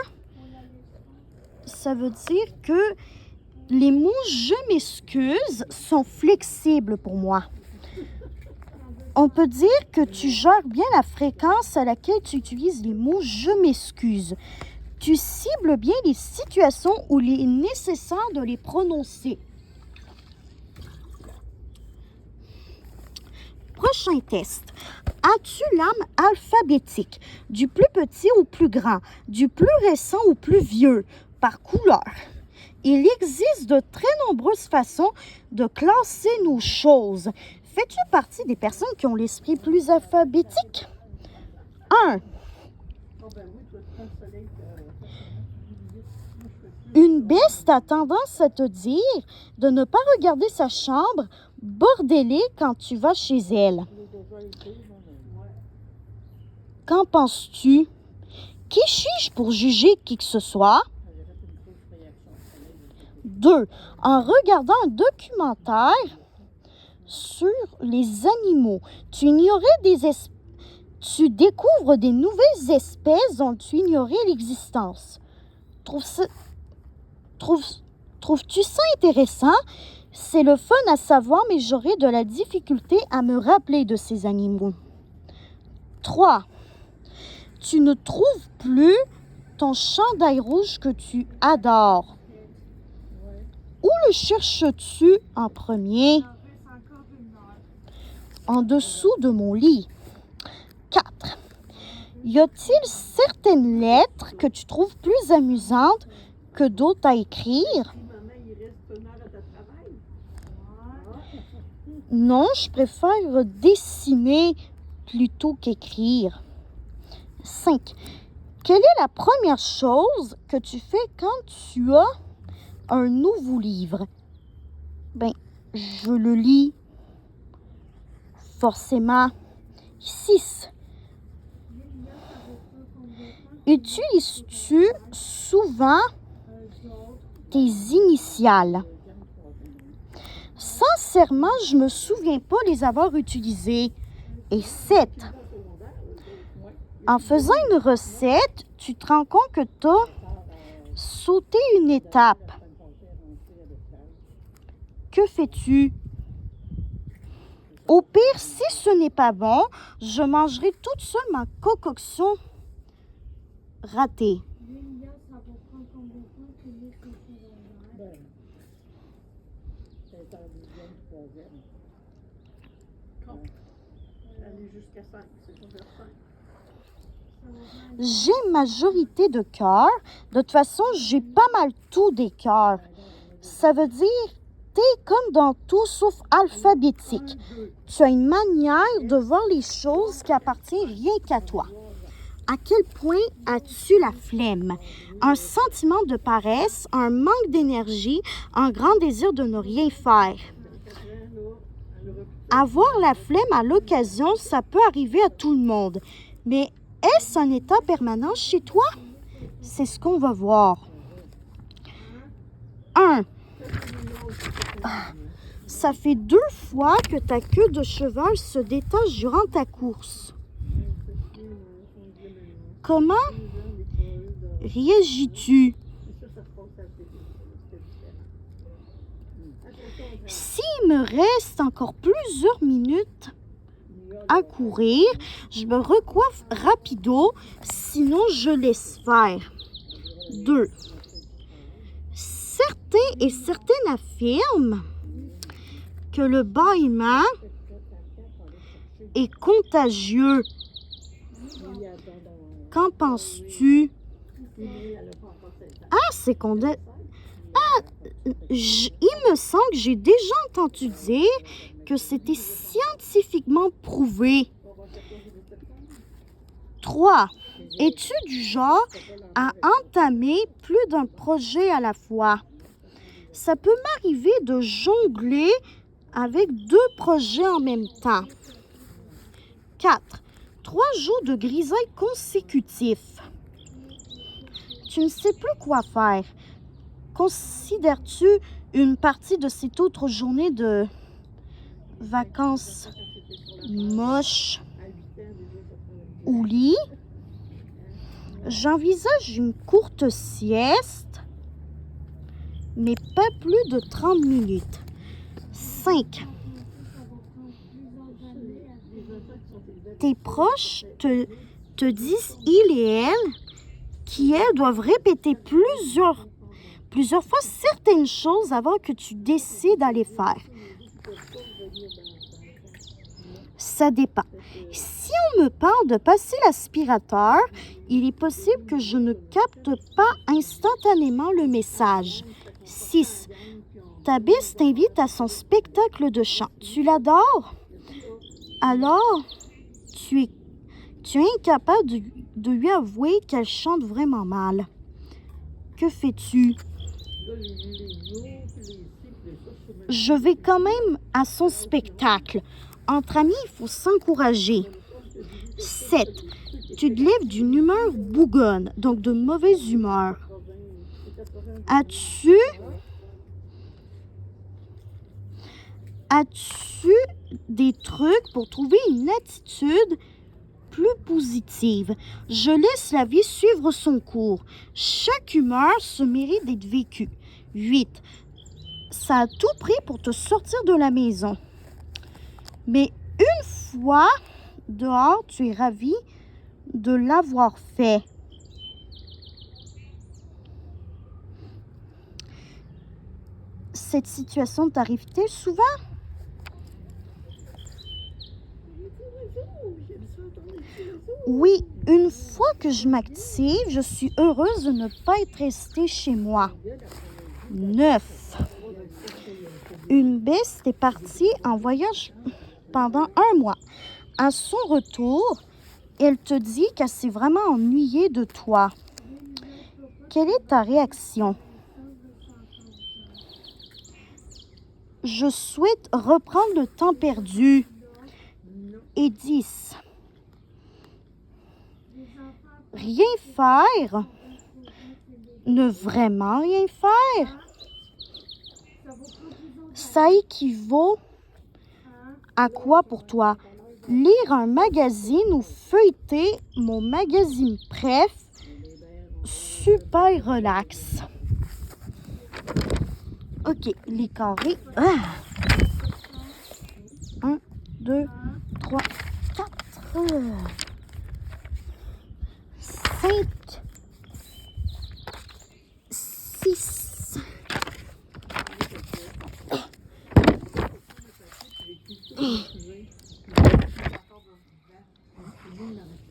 les mots « je m'excuse » sont flexibles pour moi. On peut dire que tu gères bien la fréquence à laquelle tu utilises les mots « je m'excuse ». Tu cibles bien les situations où il est nécessaire de les prononcer. Prochain test. As-tu l'âme alphabétique, du plus petit au plus grand, du plus récent au plus vieux, par couleur? Il existe de très nombreuses façons de classer nos choses. Fais-tu partie des personnes qui ont l'esprit plus alphabétique? 1. Une bête a tendance à te dire de ne pas regarder sa chambre bordélée quand tu vas chez elle. Qu'en penses-tu? Qui suis-je pour juger qui que ce soit? 2. En regardant un documentaire sur les animaux, tu découvres des nouvelles espèces dont tu ignorais l'existence. Trouves-tu ça intéressant? C'est le fun à savoir, mais j'aurais de la difficulté à me rappeler de ces animaux. 3. Tu ne trouves plus ton chandail rouge que tu adores. Où le cherches-tu en premier? En dessous de mon lit. 4. Y a-t-il certaines lettres que tu trouves plus amusantes que d'autres à écrire? Non, je préfère dessiner plutôt qu'écrire. 5. Quelle est la première chose que tu fais quand tu as un nouveau livre? Je le lis. Forcément. 6. Utilises-tu souvent tes initiales? Sincèrement, je ne me souviens pas les avoir utilisées. Et 7. En faisant une recette, tu te rends compte que tu as sauté une étape. Que fais-tu? Au pire, si ce n'est pas bon, je mangerai toute seule ma concoction ratée. J'ai majorité de cœurs. De toute façon, j'ai pas mal tout des cœurs. Ça veut dire t'es comme dans tout sauf alphabétique. Tu as une manière de voir les choses qui appartient rien qu'à toi. À quel point as-tu la flemme? Un sentiment de paresse, un manque d'énergie, un grand désir de ne rien faire. Avoir la flemme à l'occasion, ça peut arriver à tout le monde. Mais est-ce un état permanent chez toi? C'est ce qu'on va voir. 1. Ça fait 2 fois que ta queue de cheval se détache durant ta course. Comment réagis-tu? S'il me reste encore plusieurs minutes à courir, je me recoiffe rapido, sinon je laisse faire. 2. Certains et certaines affirment que le bâillement est contagieux. Qu'en penses-tu? C'est contagieux. Il me semble que j'ai déjà entendu dire que c'était scientifiquement prouvé. 3. Es-tu du genre à entamer plus d'un projet à la fois? Ça peut m'arriver de jongler avec 2 projets en même temps. 4. 3 jours de grisaille consécutifs. Tu ne sais plus quoi faire. Considères-tu une partie de cette autre journée de vacances moches au lit. J'envisage une courte sieste, mais pas plus de 30 minutes. 5. Tes proches te disent, il et elle, qui elles doivent répéter plusieurs fois certaines choses avant que tu décides d'aller faire. Ça dépend. Si on me parle de passer l'aspirateur, il est possible que je ne capte pas instantanément le message. 6. Ta bise t'invite à son spectacle de chant. Tu l'adores? Alors, tu es incapable de lui avouer qu'elle chante vraiment mal. Que fais-tu? Je vais quand même à son spectacle. Entre amis, il faut s'encourager. 7. Tu te lèves d'une humeur bougonne, donc de mauvaise humeur. As-tu des trucs pour trouver une attitude plus positive? Je laisse la vie suivre son cours. Chaque humeur se mérite d'être vécue. 8. Ça a tout pris pour te sortir de la maison. Mais une fois dehors, tu es ravi de l'avoir fait. Cette situation t'arrive-t-elle souvent? Oui, une fois que je m'active, je suis heureuse de ne pas être restée chez moi. 9. Une bête est partie en voyage pendant un mois. À son retour, elle te dit qu'elle s'est vraiment ennuyée de toi. Quelle est ta réaction? Je souhaite reprendre le temps perdu. Et 10. Rien faire? Ne vraiment rien faire? Ça équivaut à quoi pour toi? Lire un magazine ou feuilleter mon magazine préf? Super relax. OK, les carrés. 1, 2, 3, 4, 5, 6.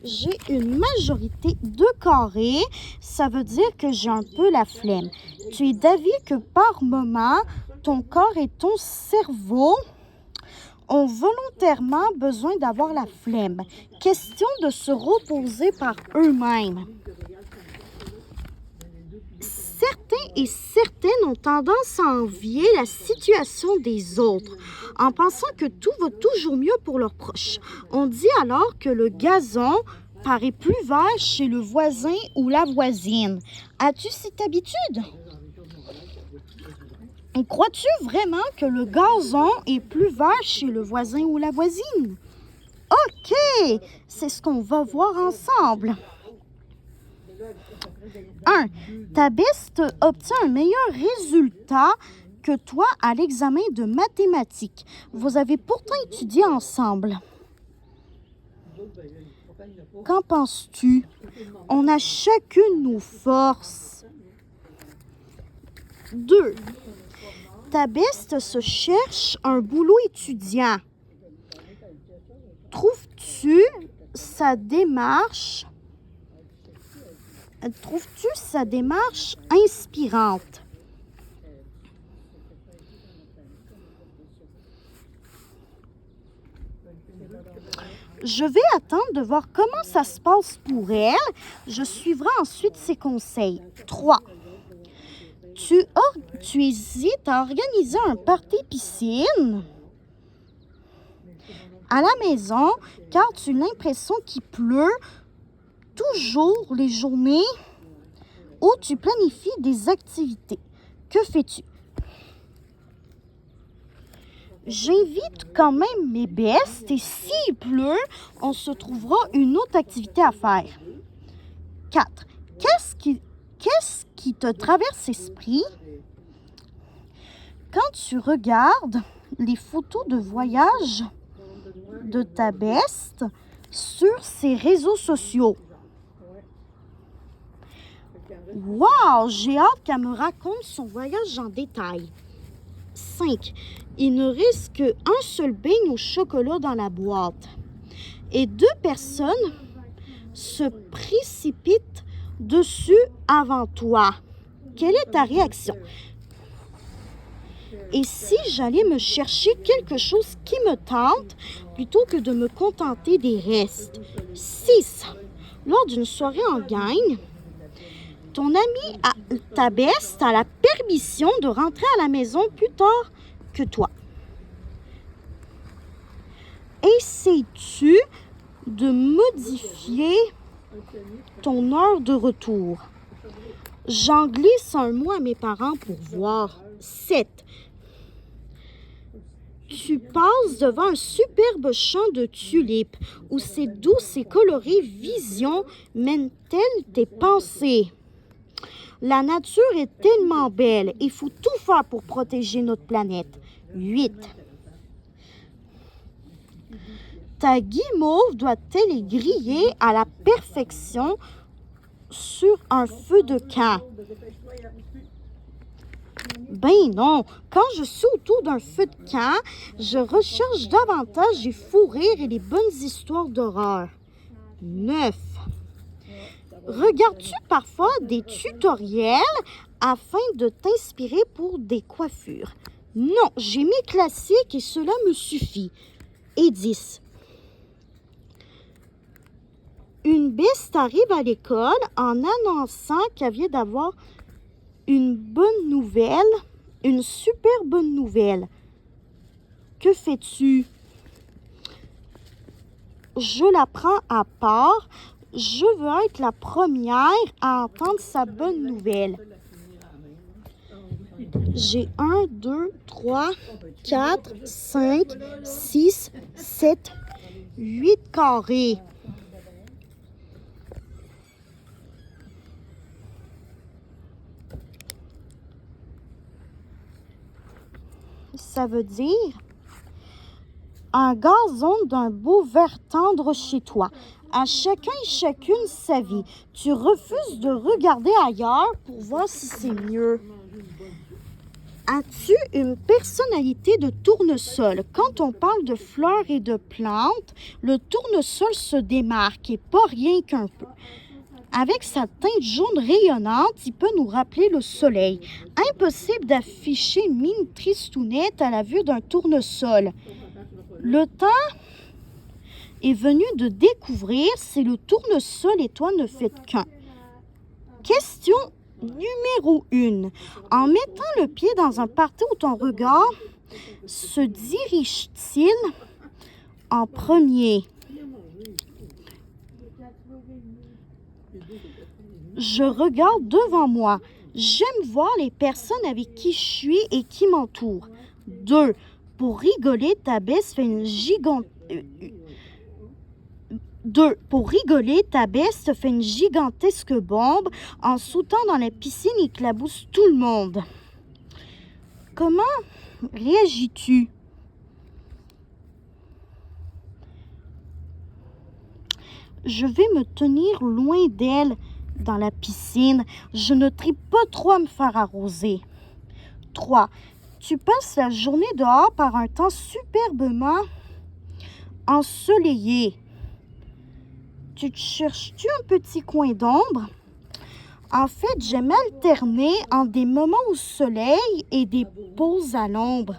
J'ai une majorité de carrés, ça veut dire que j'ai un peu la flemme. Tu es d'avis que par moment, ton corps et ton cerveau ont volontairement besoin d'avoir la flemme. Question de se reposer par eux-mêmes. Certains et certaines ont tendance à envier la situation des autres en pensant que tout va toujours mieux pour leurs proches. On dit alors que le gazon paraît plus vert chez le voisin ou la voisine. As-tu cette habitude? Crois-tu vraiment que le gazon est plus vert chez le voisin ou la voisine? OK, c'est ce qu'on va voir ensemble. 1. Ta beste obtient un meilleur résultat que toi à l'examen de mathématiques. Vous avez pourtant étudié ensemble. Qu'en penses-tu? On a chacune nos forces. 2. Ta beste se cherche un boulot étudiant. Trouves-tu sa démarche inspirante? Je vais attendre de voir comment ça se passe pour elle. Je suivrai ensuite ses conseils. 3. Tu hésites à organiser un party piscine à la maison car tu as l'impression qu'il pleut toujours les journées où tu planifies des activités. Que fais-tu? J'invite quand même mes bestes et s'il pleut, on se trouvera une autre activité à faire. 4. Qu'est-ce qui te traverse l'esprit quand tu regardes les photos de voyage de ta beste sur ses réseaux sociaux? Wow! J'ai hâte qu'elle me raconte son voyage en détail. 5. Il ne reste qu'un seul beigne au chocolat dans la boîte. Et 2 personnes se précipitent dessus avant toi. Quelle est ta réaction? Et si j'allais me chercher quelque chose qui me tente plutôt que de me contenter des restes? 6. Lors d'une soirée en gang, ton ami, ta beste, a la permission de rentrer à la maison plus tard que toi. Essaies-tu de modifier ton heure de retour? J'en glisse un mot à mes parents pour voir. 7. Tu passes devant un superbe champ de tulipes où ces douces et colorées visions mènent-elles tes pensées? La nature est tellement belle, il faut tout faire pour protéger notre planète. 8. Ta guimauve doit-elle être grillée à la perfection sur un feu de camp? Ben non, quand je suis autour d'un feu de camp, je recherche davantage les fous rires et les bonnes histoires d'horreur. 9. Regardes-tu parfois des tutoriels afin de t'inspirer pour des coiffures? Non, j'ai mes classiques et cela me suffit. Et 10. Une beste arrive à l'école en annonçant qu'elle vient d'avoir une bonne nouvelle, une super bonne nouvelle. Que fais-tu? Je la prends à part. Je veux être la première à entendre sa bonne nouvelle. J'ai 1, 2, 3, 4, 5, 6, 7, 8 carrés. Ça veut dire un gazon d'un beau vert tendre chez toi. À chacun et chacune sa vie. Tu refuses de regarder ailleurs pour voir si c'est mieux. As-tu une personnalité de tournesol? Quand on parle de fleurs et de plantes, le tournesol se démarque et pas rien qu'un peu. Avec sa teinte jaune rayonnante, il peut nous rappeler le soleil. Impossible d'afficher une mine tristounette à la vue d'un tournesol. Le temps est venu de découvrir si le tournesol et toi ne faites qu'un. Question numéro 1. En mettant le pied dans un party où ton regard se dirige-t-il en premier? Je regarde devant moi. J'aime voir les personnes avec qui je suis et qui m'entourent. 2. Pour rigoler, ta beste fait une gigantesque bombe en sautant dans la piscine et éclabousse tout le monde. Comment réagis-tu? Je vais me tenir loin d'elle dans la piscine. Je ne tripe pas trop à me faire arroser. 3. Tu passes la journée dehors par un temps superbement ensoleillé. Tu te cherches-tu un petit coin d'ombre? En fait, j'aime alterner en des moments au soleil et des pauses à l'ombre.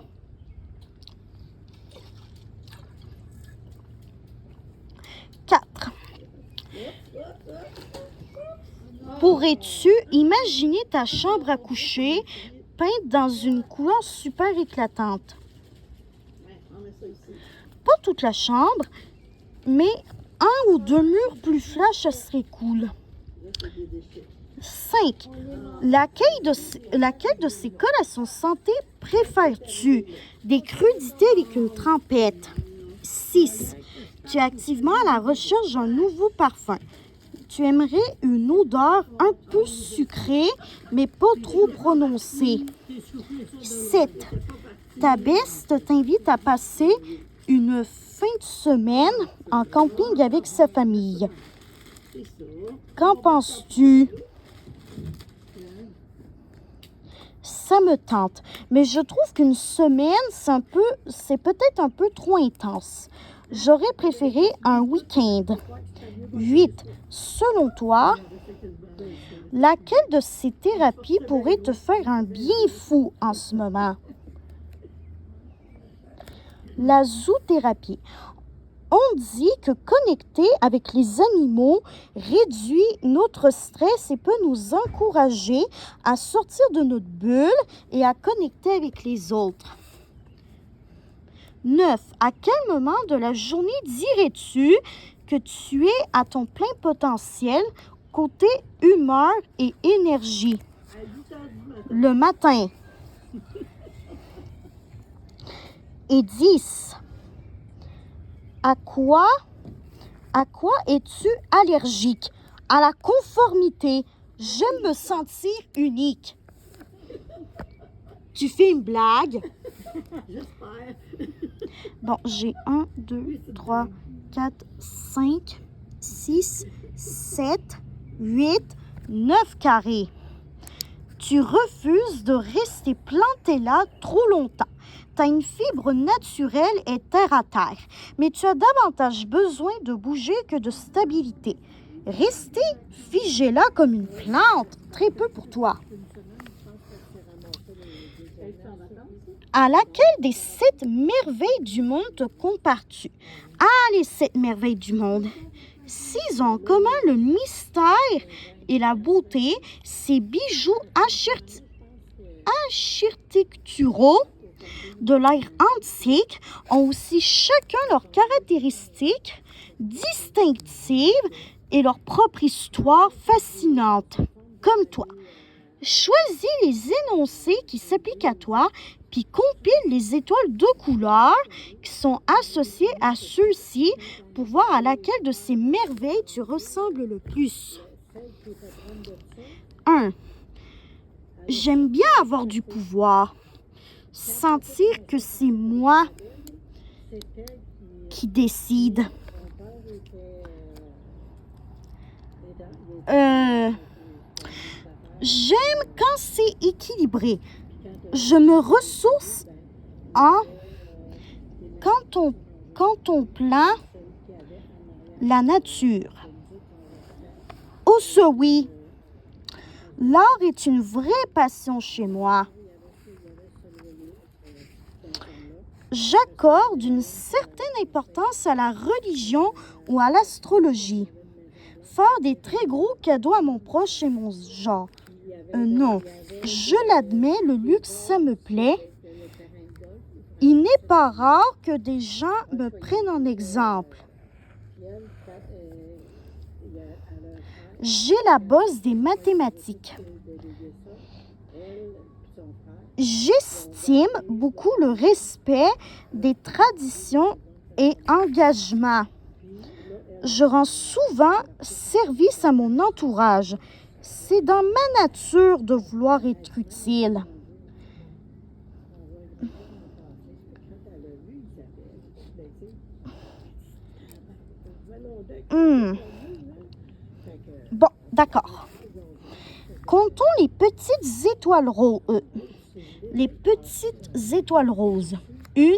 4. Pourrais-tu imaginer ta chambre à coucher peinte dans une couleur super éclatante? Pas toute la chambre, mais 1 ou 2 murs plus flash, ça serait cool. 5. Laquelle de ces collations santé préfères-tu? Des crudités avec une trempette. 6. Tu es activement à la recherche d'un nouveau parfum. Tu aimerais une odeur un peu sucrée, mais pas trop prononcée. 7. Ta beste t'invite à passer une fin de semaine en camping avec sa famille. Qu'en penses-tu? Ça me tente, mais je trouve qu'une semaine, c'est peut-être un peu trop intense. J'aurais préféré un week-end. 8. Selon toi, laquelle de ces thérapies pourrait te faire un bien fou en ce moment? La zoothérapie. On dit que connecter avec les animaux réduit notre stress et peut nous encourager à sortir de notre bulle et à connecter avec les autres. 9. À quel moment de la journée dirais-tu que tu es à ton plein potentiel côté humeur et énergie? Le matin. Et 10. À quoi es-tu allergique? À la conformité. J'aime me sentir unique. Tu fais une blague? J'espère. Bon, j'ai 1, 2, 3, 4, 5, 6, 7, 8, 9 carrés. Tu refuses de rester planté là trop longtemps. Tu as une fibre naturelle et terre à terre, mais tu as davantage besoin de bouger que de stabilité. Rester figé là comme une plante, très peu pour toi. À laquelle des 7 merveilles du monde te compares-tu? Ah, les 7 merveilles du monde. S'ils ont en commun le mystère et la beauté, ces bijoux architecturaux de l'ère antique ont aussi chacun leurs caractéristiques distinctives et leur propre histoire fascinante. Comme toi, choisis les énoncés qui s'appliquent à toi, puis compile les étoiles de couleur qui sont associées à ceux-ci pour voir à laquelle de ces merveilles tu ressembles le plus. 1. J'aime bien avoir du pouvoir. Sentir que c'est moi qui décide. J'aime quand c'est équilibré. Je me ressource en contemplant la nature. Oh, ce oui! L'art est une vraie passion chez moi. J'accorde une certaine importance à la religion ou à l'astrologie. Faire des très gros cadeaux à mon proche et mon genre. Non, je l'admets, le luxe, ça me plaît. Il n'est pas rare que des gens me prennent en exemple. J'ai la bosse des mathématiques. J'estime beaucoup le respect des traditions et engagements. Je rends souvent service à mon entourage. C'est dans ma nature de vouloir être utile. Bon, d'accord. Comptons les petites étoiles roses. Les petites étoiles roses. Une,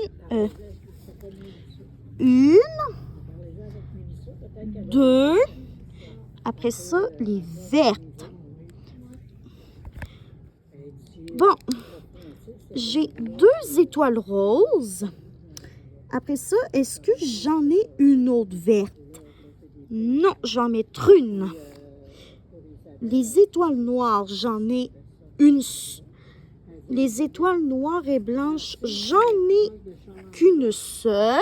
2. Après ça, les vertes. Bon, j'ai 2 étoiles roses. Après ça, est-ce que j'en ai une autre verte? Non, j'en mets une. Les étoiles noires, j'en ai une. Les étoiles noires et blanches, j'en ai qu'une seule.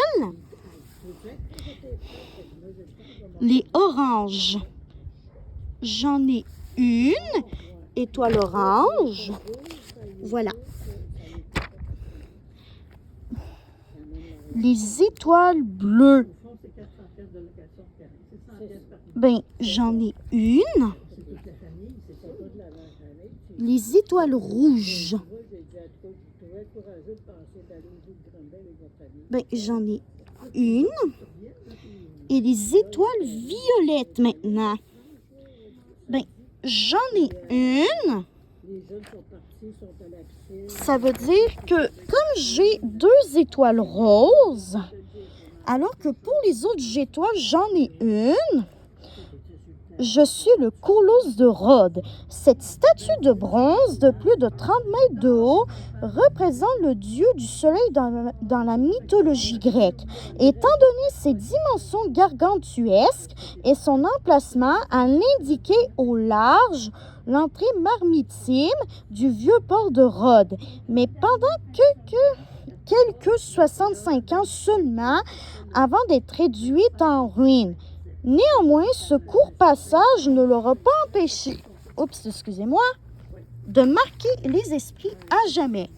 Les oranges, j'en ai une étoile orange. Voilà. Les étoiles bleues. Ben, j'en ai une. Les étoiles rouges. Ben, j'en ai une. Et les étoiles violettes maintenant. Ben, j'en ai une. Ça veut dire que comme j'ai 2 étoiles roses, alors que pour les autres étoiles, j'en ai une, je suis le colosse de Rhodes. Cette statue de bronze de plus de 30 mètres de haut représente le dieu du soleil dans la mythologie grecque. Étant donné ses dimensions gargantuesques et son emplacement à l'indiquer au large l'entrée maritime du vieux port de Rhodes. Mais pendant quelques 65 ans seulement avant d'être réduite en ruine. Néanmoins, ce court passage ne l'aura pas empêché, de marquer les esprits à jamais.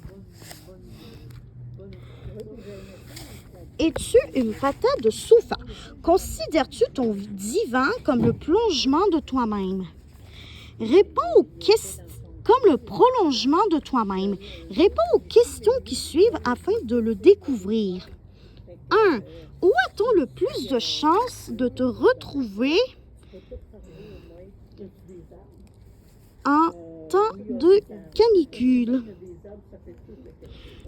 Es-tu une patate de sofa? Considères-tu ton divan comme le prolongement de toi-même? Réponds aux questions comme le prolongement de toi-même. Réponds aux questions qui suivent afin de le découvrir. 1. Où a-t-on le plus de chances de te retrouver en temps de canicule?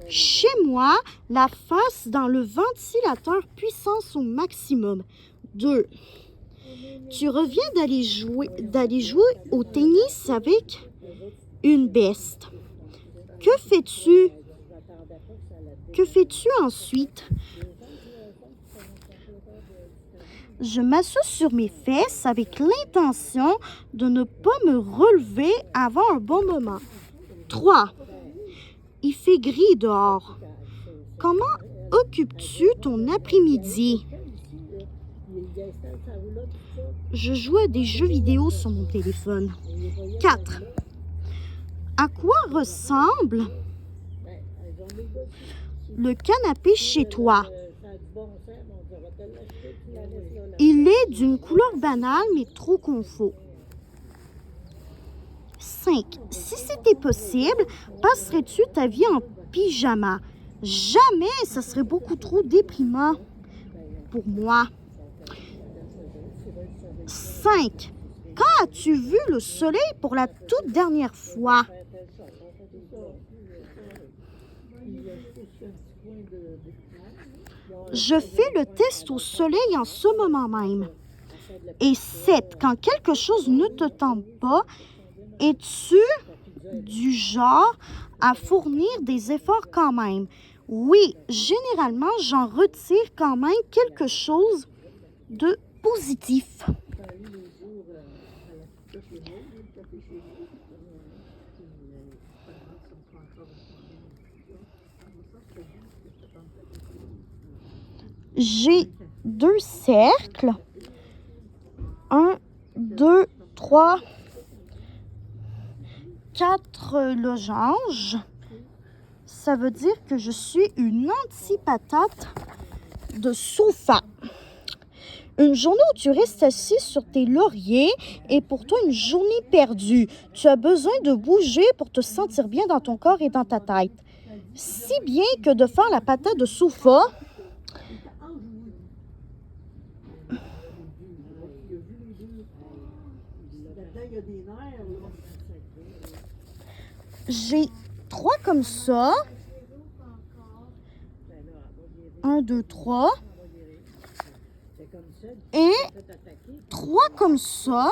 Chez moi, la face dans le ventilateur puissance au maximum. 2. Tu reviens d'aller jouer au tennis avec une bête. Que fais-tu? Que fais-tu ensuite? Je m'assois sur mes fesses avec l'intention de ne pas me relever avant un bon moment. 3. Il fait gris dehors. Comment occupes-tu ton après-midi? Je joue à des jeux vidéo sur mon téléphone. 4. À quoi ressemble le canapé chez toi? Il est d'une couleur banale, mais trop confort. 5. Si c'était possible, passerais-tu ta vie en pyjama? Jamais, ça serait beaucoup trop déprimant pour moi. 5. Quand as-tu vu le soleil pour la toute dernière fois? Je fais le test au soleil en ce moment même. Et 7. Quand quelque chose ne te tente pas, es-tu du genre à fournir des efforts quand même? Oui, généralement, j'en retire quand même quelque chose de positif. J'ai 2 cercles. 1, 2, 3, 4 losanges. Ça veut dire que je suis une antipatate de sofa. Une journée où tu restes assis sur tes lauriers est pour toi une journée perdue. Tu as besoin de bouger pour te sentir bien dans ton corps et dans ta tête. Si bien que de faire la patate de sofa, j'ai 3 comme ça. 1, 2, 3. Et 3 comme ça.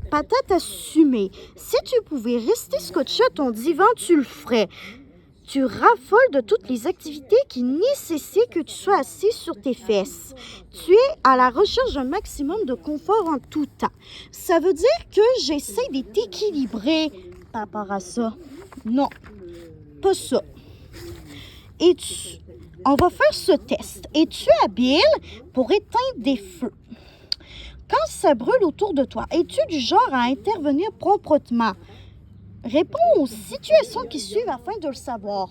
Patate assumée. Si tu pouvais rester scotché à ton divan, tu le ferais. Tu raffoles de toutes les activités qui nécessitent que tu sois assis sur tes fesses. Tu es à la recherche d'un maximum de confort en tout temps. Ça veut dire que j'essaie d'être équilibrée par rapport à ça. Non, pas ça. On va faire ce test. Es-tu habile pour éteindre des feux? Quand ça brûle autour de toi, es-tu du genre à intervenir promptement? Réponds aux situations qui suivent afin de le savoir.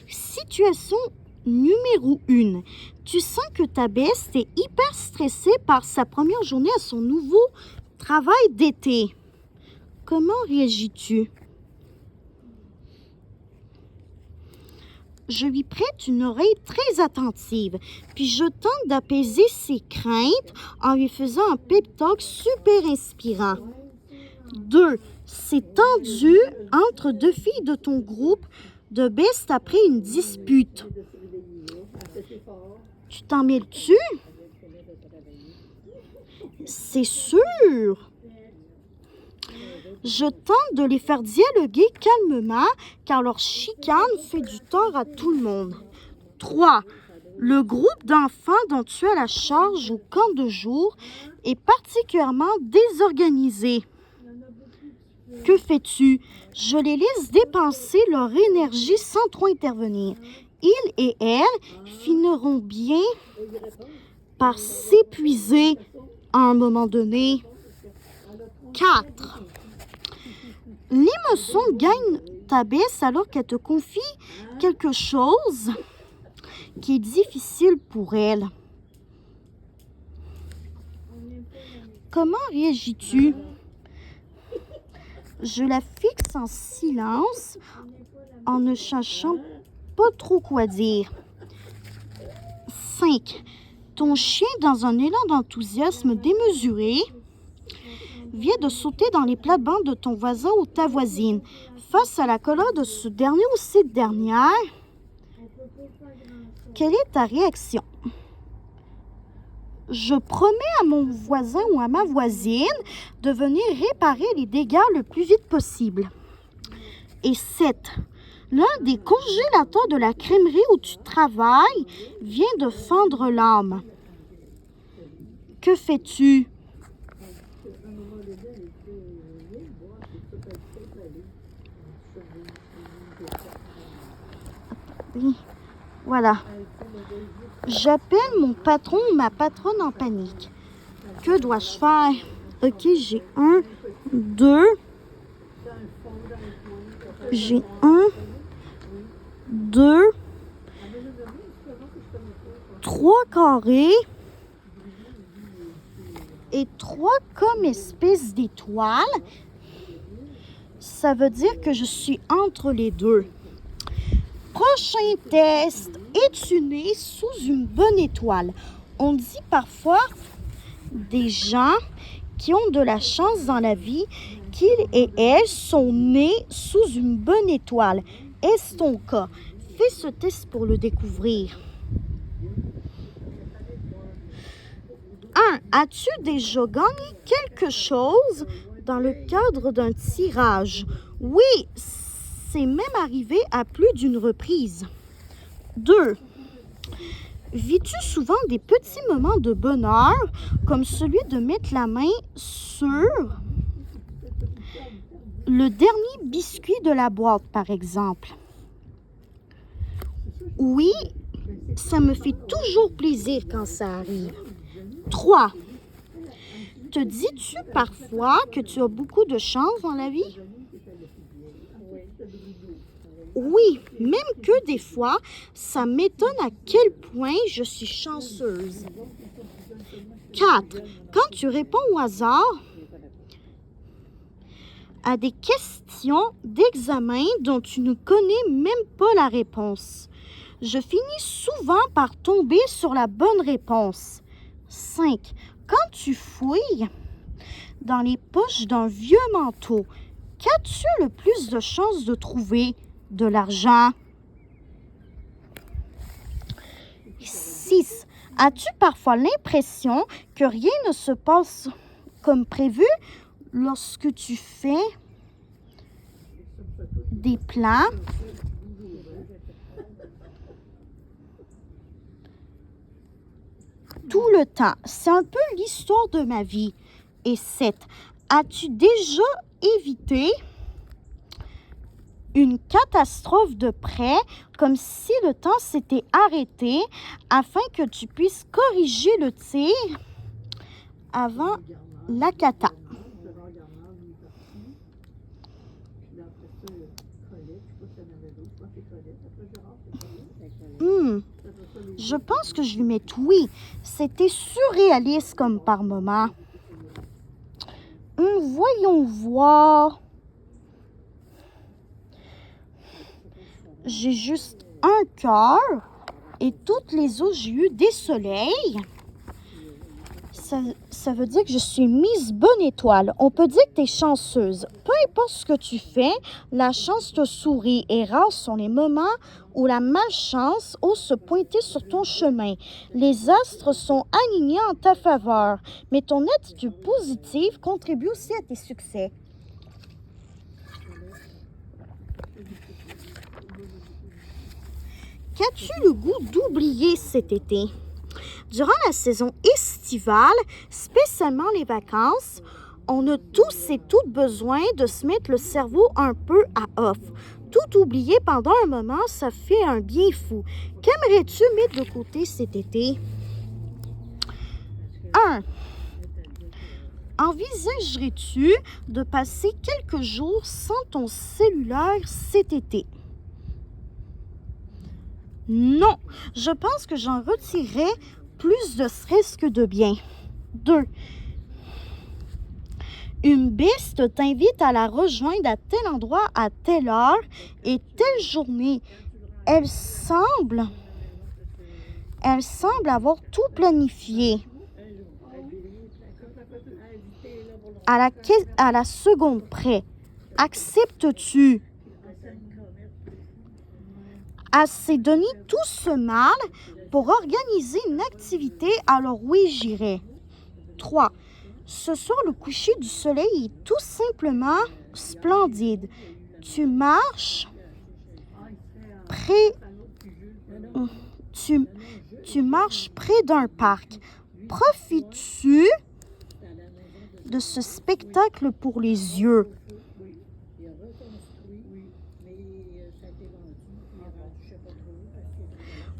Situation numéro 1. Tu sens que ta bestie est hyper stressée par sa première journée à son nouveau travail d'été. Comment réagis-tu? Je lui prête une oreille très attentive, puis je tente d'apaiser ses craintes en lui faisant un pep talk super inspirant. 2. C'est tendu entre deux filles de ton groupe de bestes après une dispute. Tu t'en mêles-tu? C'est sûr. Je tente de les faire dialoguer calmement car leur chicane fait du tort à tout le monde. 3. Le groupe d'enfants dont tu as la charge au camp de jour est particulièrement désorganisé. Que fais-tu? Je les laisse dépenser leur énergie sans trop intervenir. Ils et elles finiront bien par s'épuiser à un moment donné. 4. L'émotion gagne ta baisse alors qu'elle te confie quelque chose qui est difficile pour elle. Comment réagis-tu? Je la fixe en silence en ne cherchant pas trop quoi dire. 5. Ton chien, dans un élan d'enthousiasme démesuré, vient de sauter dans les plates-bandes de ton voisin ou ta voisine. Face à la colère de ce dernier ou cette dernière, quelle est ta réaction? Je promets à mon voisin ou à ma voisine de venir réparer les dégâts le plus vite possible. Et 7. L'un des congélateurs de la crèmerie où tu travailles vient de fendre l'âme. Que fais-tu? Voilà. J'appelle mon patron ou ma patronne en panique. Que dois-je faire? Ok, j'ai 1, 2. J'ai 1, 2, 3 carrés et 3 comme espèces d'étoiles. Ça veut dire que je suis entre les deux. Prochain test, es-tu né sous une bonne étoile? On dit parfois des gens qui ont de la chance dans la vie qu'ils et elles sont nés sous une bonne étoile. Est-ce ton cas? Fais ce test pour le découvrir. 1. As-tu déjà gagné quelque chose dans le cadre d'un tirage? Oui, c'est même arrivé à plus d'une reprise. 2. Vis-tu souvent des petits moments de bonheur, comme celui de mettre la main sur le dernier biscuit de la boîte, par exemple? Oui, ça me fait toujours plaisir quand ça arrive. 3. Te dis-tu parfois que tu as beaucoup de chance dans la vie? Oui, même que des fois, ça m'étonne à quel point je suis chanceuse. 4. Quand tu réponds au hasard à des questions d'examen dont tu ne connais même pas la réponse, je finis souvent par tomber sur la bonne réponse. 5. Quand tu fouilles dans les poches d'un vieux manteau, qu'as-tu le plus de chances de trouver? De l'argent. 6. As-tu parfois l'impression que rien ne se passe comme prévu lorsque tu fais des plans? Tout le temps. C'est un peu l'histoire de ma vie. Et 7. As-tu déjà évité une catastrophe de près, comme si le temps s'était arrêté afin que tu puisses corriger le tir avant la cata. Je pense que je vais mettre oui. C'était surréaliste comme par moment. Voyons voir. J'ai juste un cœur et toutes les autres, j'ai eu des soleils. Ça veut dire que je suis Miss Bonne Étoile. On peut dire que tu es chanceuse. Peu importe ce que tu fais, la chance te sourit et rares sont les moments où la malchance ose se pointer sur ton chemin. Les astres sont alignés en ta faveur, mais ton attitude positive contribue aussi à tes succès. Qu'as-tu le goût d'oublier cet été? Durant la saison estivale, spécialement les vacances, on a tous et toutes besoin de se mettre le cerveau un peu à off. Tout oublier pendant un moment, ça fait un bien fou. Qu'aimerais-tu mettre de côté cet été? 1. Envisagerais-tu de passer quelques jours sans ton cellulaire cet été? Non, je pense que j'en retirerais plus de stress que de bien. 2. Une biste t'invite à la rejoindre à tel endroit, à telle heure et telle journée. Elle semble avoir tout planifié. À la seconde près, acceptes-tu? Elle s'est donné tout ce mal pour organiser une activité, alors oui, j'irai. 3. Ce soir, le coucher du soleil est tout simplement splendide. Tu marches près d'un parc. Profites-tu de ce spectacle pour les yeux?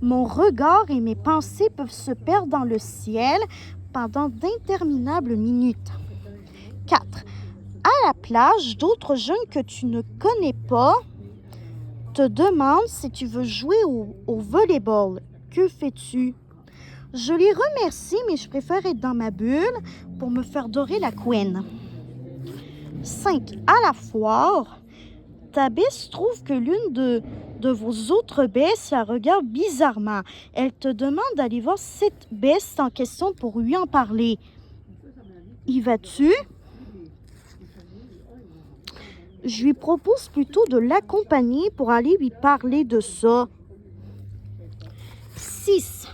Mon regard et mes pensées peuvent se perdre dans le ciel pendant d'interminables minutes. 4. À la plage, d'autres jeunes que tu ne connais pas te demandent si tu veux jouer au volleyball. Que fais-tu? Je les remercie, mais je préfère être dans ma bulle pour me faire dorer la couenne. 5. À la foire, ta bête trouve que l'une de vos autres bestes la regarde bizarrement. Elle te demande d'aller voir cette beste en question pour lui en parler. Y vas-tu? Je lui propose plutôt de l'accompagner pour aller lui parler de ça. 6.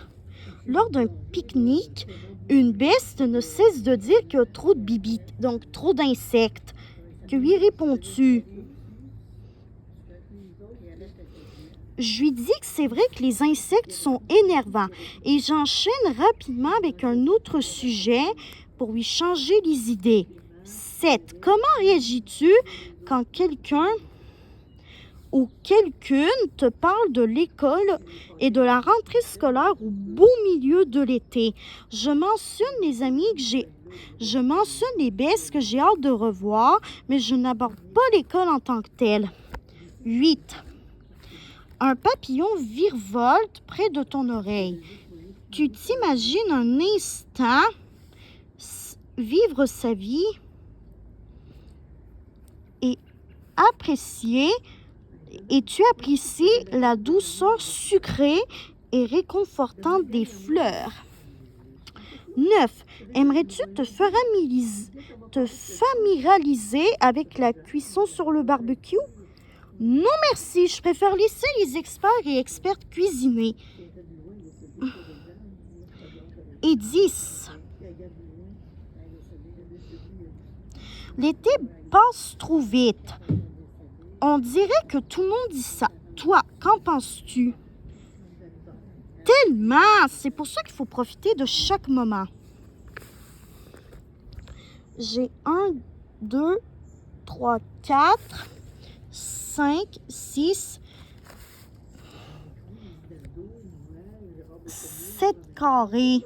Lors d'un pique-nique, une bête ne cesse de dire qu'il y a trop de bibites, donc trop d'insectes. Que lui réponds-tu? Je lui dis que c'est vrai que les insectes sont énervants et j'enchaîne rapidement avec un autre sujet pour lui changer les idées. 7. Comment réagis-tu quand quelqu'un ou quelqu'une te parle de l'école et de la rentrée scolaire au beau milieu de l'été? Je mentionne les baisses que j'ai hâte de revoir, mais je n'aborde pas l'école en tant que telle. 8. Un papillon virevolte près de ton oreille. Tu t'imagines un instant vivre sa vie et tu apprécies la douceur sucrée et réconfortante des fleurs. 9. Aimerais-tu te familiariser avec la cuisson sur le barbecue? Non, merci. Je préfère laisser les experts et expertes cuisiner. Et 10. L'été passe trop vite. On dirait que tout le monde dit ça. Toi, qu'en penses-tu? Tellement! C'est pour ça qu'il faut profiter de chaque moment. J'ai 1, 2, 3, 4, 5, 6, 7 carrés.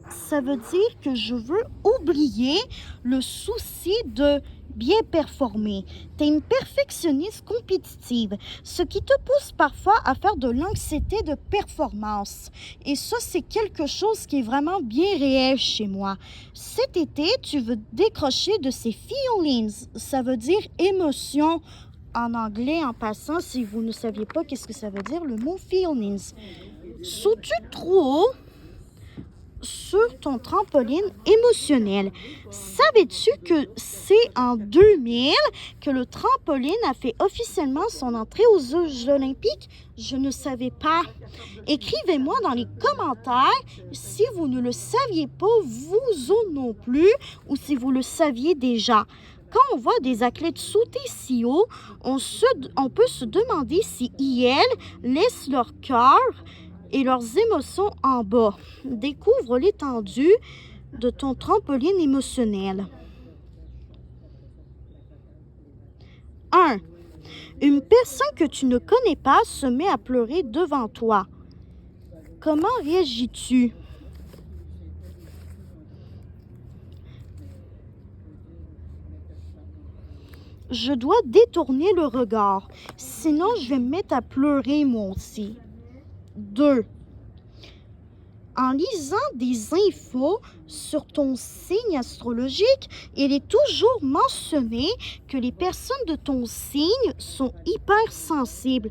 Ça veut dire que je veux oublier le souci de bien performer. Tu es une perfectionniste compétitive, ce qui te pousse parfois à faire de l'anxiété de performance. Et ça, c'est quelque chose qui est vraiment bien réel chez moi. Cet été, tu veux décrocher de ces feelings. Ça veut dire émotion en anglais, en passant, si vous ne saviez pas qu'est-ce que ça veut dire, le mot feelings. Sautes-tu trop haut sur ton trampoline émotionnel? Savais-tu que c'est en 2000 que le trampoline a fait officiellement son entrée aux Jeux olympiques? Je ne savais pas. Écrivez-moi dans les commentaires si vous ne le saviez pas, vous autres non plus, ou si vous le saviez déjà. Quand on voit des athlètes sauter si haut, on peut se demander si ils laissent leur cœur et leurs émotions en bas. Découvre l'étendue de ton trampoline émotionnel. 1. Une personne que tu ne connais pas se met à pleurer devant toi. Comment réagis-tu? Je dois détourner le regard, sinon je vais me mettre à pleurer moi aussi. 2. En lisant des infos sur ton signe astrologique, il est toujours mentionné que les personnes de ton signe sont hypersensibles.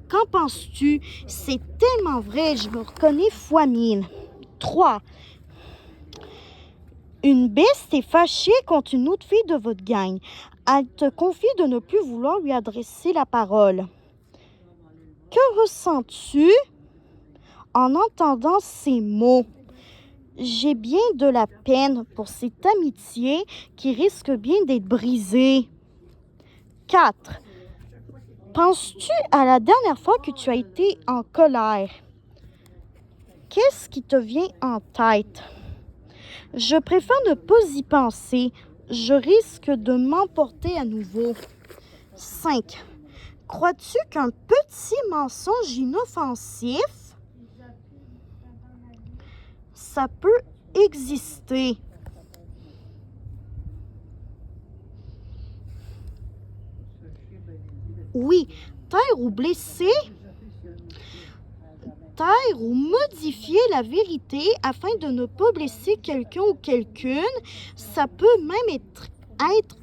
Qu'en penses-tu? C'est tellement vrai, je me reconnais fois 1000. 3. Une bestie est fâchée contre une autre fille de votre gang. Elle te confie de ne plus vouloir lui adresser la parole. Que ressens-tu en entendant ces mots? J'ai bien de la peine pour cette amitié qui risque bien d'être brisée. 4. Penses-tu à la dernière fois que tu as été en colère? Qu'est-ce qui te vient en tête? Je préfère ne pas y penser. Je risque de m'emporter à nouveau. 5. Crois-tu qu'un petit mensonge inoffensif, ça peut exister? Oui, taire ou blesser, taire ou modifier la vérité afin de ne pas blesser quelqu'un ou quelqu'une, ça peut même être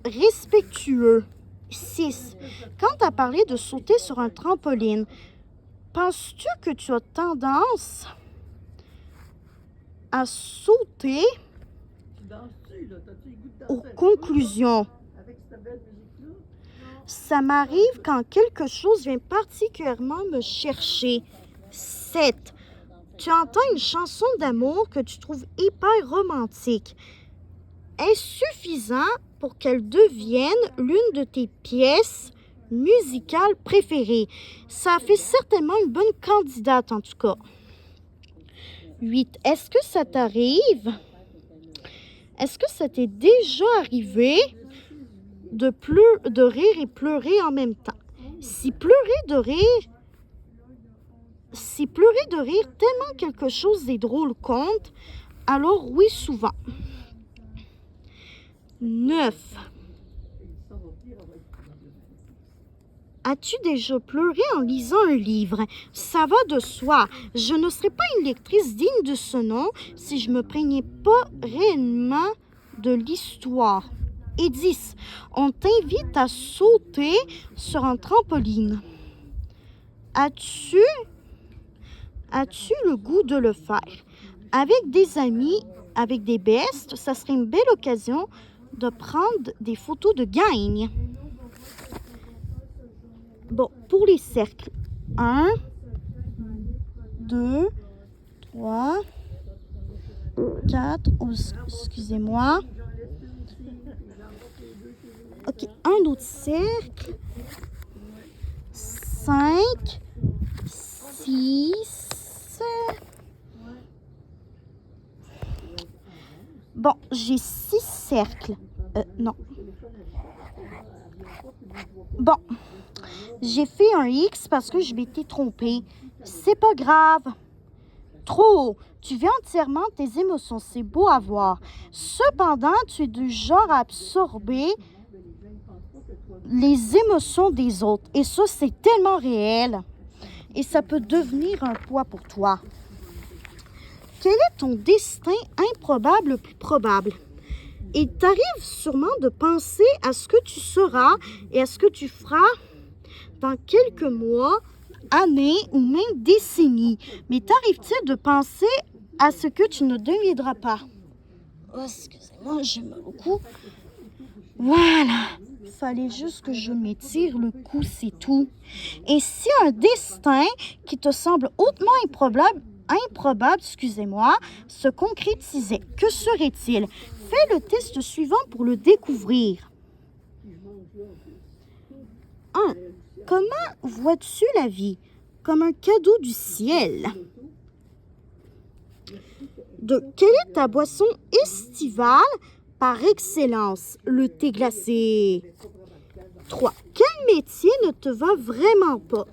respectueux. 6. Quand tu as parlé de sauter sur un trampoline, penses-tu que tu as tendance à sauter aux conclusions? Ça m'arrive quand quelque chose vient particulièrement me chercher. 7. Tu entends une chanson d'amour que tu trouves hyper romantique. Est-ce suffisant pour qu'elle devienne l'une de tes pièces musicales préférées? Ça fait certainement une bonne candidate en tout cas. 8. Est-ce que ça t'arrive? Est-ce que ça t'est déjà arrivé de rire et pleurer en même temps? Si pleurer de rire tellement quelque chose de drôle compte, alors oui, souvent. 9. As-tu déjà pleuré en lisant un livre? Ça va de soi. Je ne serais pas une lectrice digne de ce nom si je ne me plaignais pas réellement de l'histoire. Et 10. On t'invite à sauter sur un trampoline. As-tu le goût de le faire? Avec des amis, avec des bestes, ça serait une belle occasion de prendre des photos de gang. Bon, pour les cercles, 1, 2, 3, 4, excusez-moi. OK, un autre cercle, 5, 6. Bon, j'ai 6 cercles. Non. Bon, j'ai fait un X parce que je m'étais trompée. C'est pas grave. Trop haut. Tu vis entièrement tes émotions. C'est beau à voir. Cependant, tu es du genre à absorber les émotions des autres. Et ça, c'est tellement réel. Et ça peut devenir un poids pour toi. Quel est ton destin improbable le plus probable? Il t'arrive sûrement de penser à ce que tu seras et à ce que tu feras dans quelques mois, années ou même décennies. Mais t'arrive-t-il de penser à ce que tu ne deviendras pas? Oh, excusez-moi, j'ai mal au cou. Voilà. Fallait juste que je m'étire le cou, c'est tout. Et si un destin qui te semble hautement improbable, se concrétisait, que serait-il? Fais le test suivant pour le découvrir. 1. Comment vois-tu la vie? Comme un cadeau du ciel. 2. Quelle est ta boisson estivale par excellence? Le thé glacé. 3. Quel métier ne te va vraiment pas?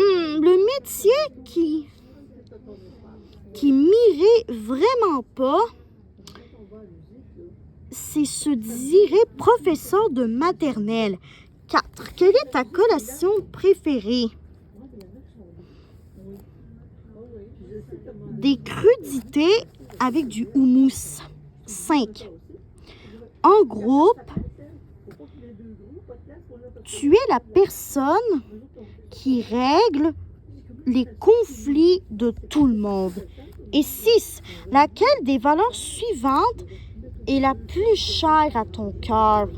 Le métier qui m'irait vraiment pas, c'est se dirait professeur de maternelle. 4. Quelle est ta collation préférée? Des crudités avec du houmous. 5. En groupe, tu es la personne qui règle les conflits de tout le monde. Et 6. Laquelle des valeurs suivantes est la plus chère à ton cœur?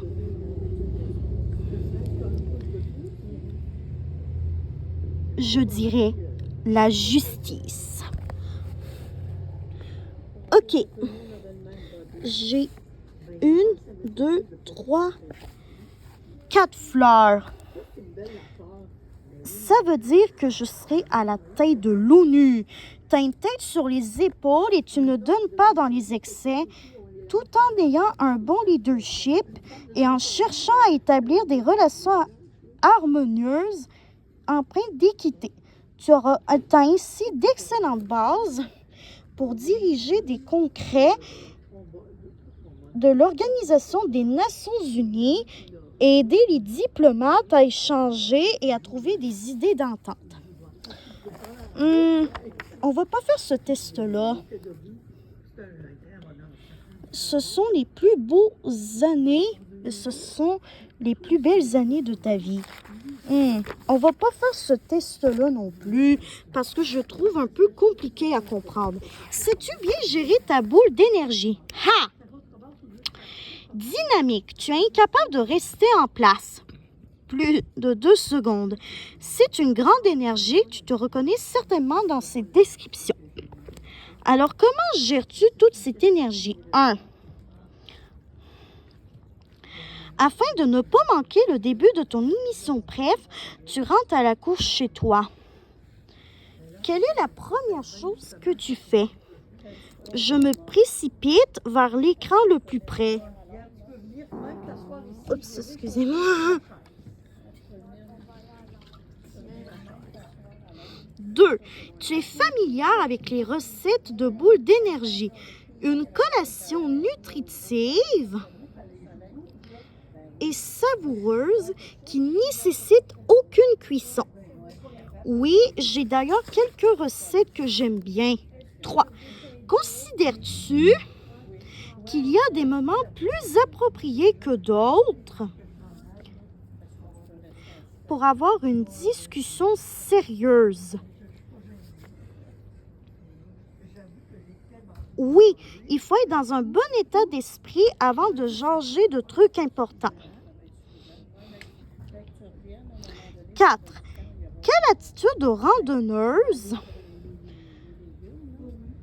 Je dirais la justice. OK. J'ai 1, 2, 3, 4 fleurs. Ça veut dire que je serai à la tête de l'ONU. Tu as une tête sur les épaules et tu ne donnes pas dans les excès, tout en ayant un bon leadership et en cherchant à établir des relations harmonieuses empreintes d'équité. Tu as ainsi d'excellentes bases pour diriger des congrès de l'Organisation des Nations Unies et aider les diplomates à échanger et à trouver des idées d'entente. On va pas faire ce test-là. Ce sont les plus beaux années, ce sont les plus belles années de ta vie. On va pas faire ce test-là non plus parce que je trouve un peu compliqué à comprendre. Sais-tu bien gérer ta boule d'énergie? Ha! Dynamique, tu es incapable de rester en place plus de 2 secondes. C'est une grande énergie, tu te reconnais certainement dans cette description. Alors, comment gères-tu toute cette énergie? 1. Afin de ne pas manquer le début de ton émission bref, tu rentres à la couche chez toi. Quelle est la première chose que tu fais? Je me précipite vers l'écran le plus près. Oups, excusez-moi. 2. Tu es familière avec les recettes de boules d'énergie. Une collation nutritive et savoureuse qui ne nécessite aucune cuisson. Oui, j'ai d'ailleurs quelques recettes que j'aime bien. 3. Considères-tu qu'il y a des moments plus appropriés que d'autres pour avoir une discussion sérieuse? Oui, il faut être dans un bon état d'esprit avant de jaser de trucs importants. 4. Quelle attitude de randonneuse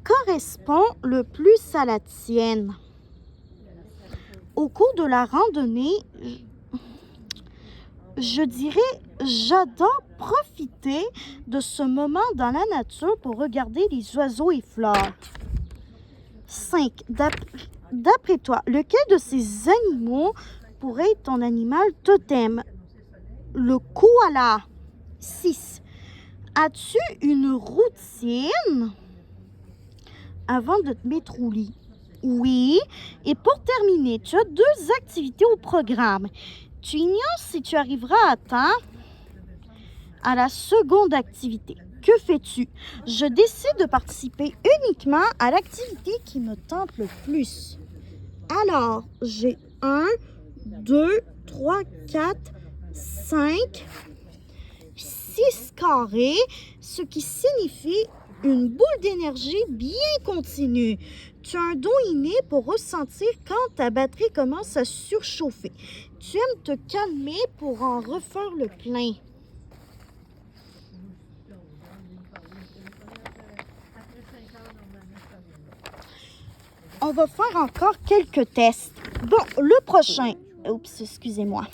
correspond le plus à la tienne? Au cours de la randonnée, je dirais, j'adore profiter de ce moment dans la nature pour regarder les oiseaux et fleurs. 5. D'après toi, lequel de ces animaux pourrait être ton animal totem? Le koala. 6. As-tu une routine avant de te mettre au lit? Oui. Et pour terminer, tu as 2 activités au programme. Tu ignores si tu arriveras à temps à la seconde activité. Que fais-tu? Je décide de participer uniquement à l'activité qui me tente le plus. Alors, j'ai 1, 2, 3, 4, 5, 6 carrés, ce qui signifie une boule d'énergie bien continue. Tu as un don inné pour ressentir quand ta batterie commence à surchauffer. Tu aimes te calmer pour en refaire le plein. On va faire encore quelques tests. Bon, le prochain. Oups, excusez-moi.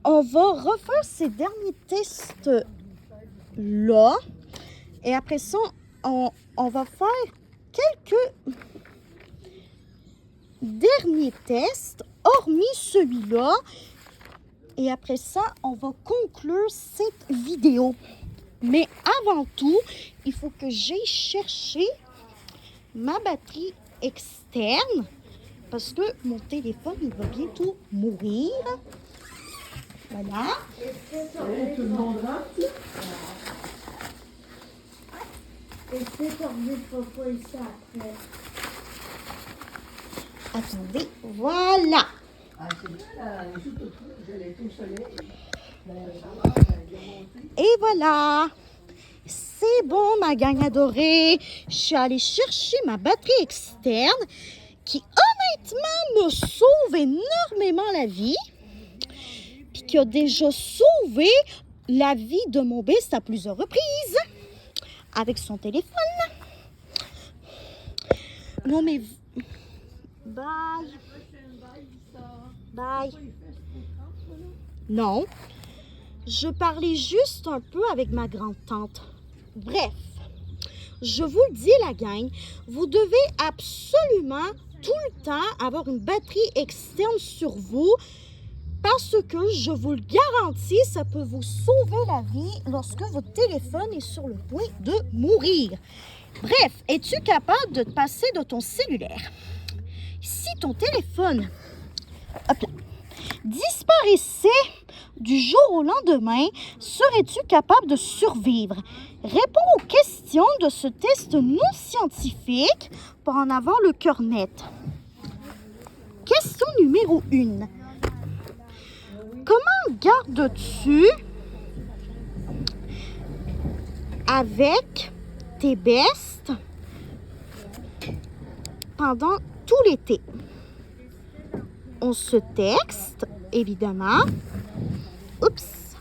On va refaire ces derniers tests-là. Et après ça, on va faire quelques derniers tests, hormis celui-là. Et après ça, on va conclure cette vidéo. Mais avant tout, il faut que j'aille chercher ma batterie externe parce que mon téléphone, il va bientôt mourir. Voilà. Salut tout le monde rentre. Et c'est comme des photos ici après. Attendez, voilà. Ah, c'est bien, j'allais tout soleil. Et voilà. C'est bon, ma gang adorée. Je suis allée chercher ma batterie externe qui, honnêtement, me sauve énormément la vie. Puis qui a déjà sauvé la vie de mon best à plusieurs reprises avec son téléphone. Non, mais... Bye. Bye. Non. Je parlais juste un peu avec ma grande-tante. Bref, je vous le dis, la gang, vous devez absolument tout le temps avoir une batterie externe sur vous parce que, je vous le garantis, ça peut vous sauver la vie lorsque votre téléphone est sur le point de mourir. Bref, es-tu capable de te passer de ton cellulaire? Si ton téléphone, hop là, disparaissait du jour au lendemain, serais-tu capable de survivre? Réponds aux questions de ce test non scientifique pour en avoir le cœur net. Question numéro 1. Comment gardes-tu avec tes bestes pendant tout l'été? On se texte, évidemment. Oups.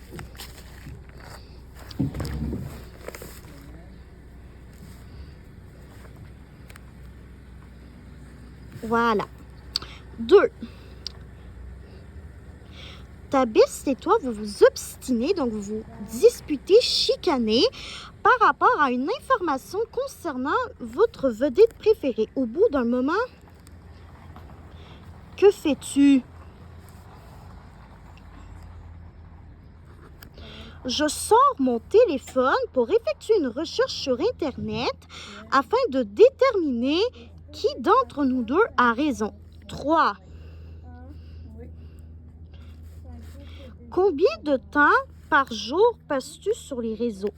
Voilà. 2. Ta best et toi, vous vous obstinez, donc vous vous disputez, chicanez par rapport à une information concernant votre vedette préférée. Au bout d'un moment, que fais-tu? Je sors mon téléphone pour effectuer une recherche sur Internet afin de déterminer qui d'entre nous deux a raison. 3. Combien de temps par jour passes-tu sur les réseaux?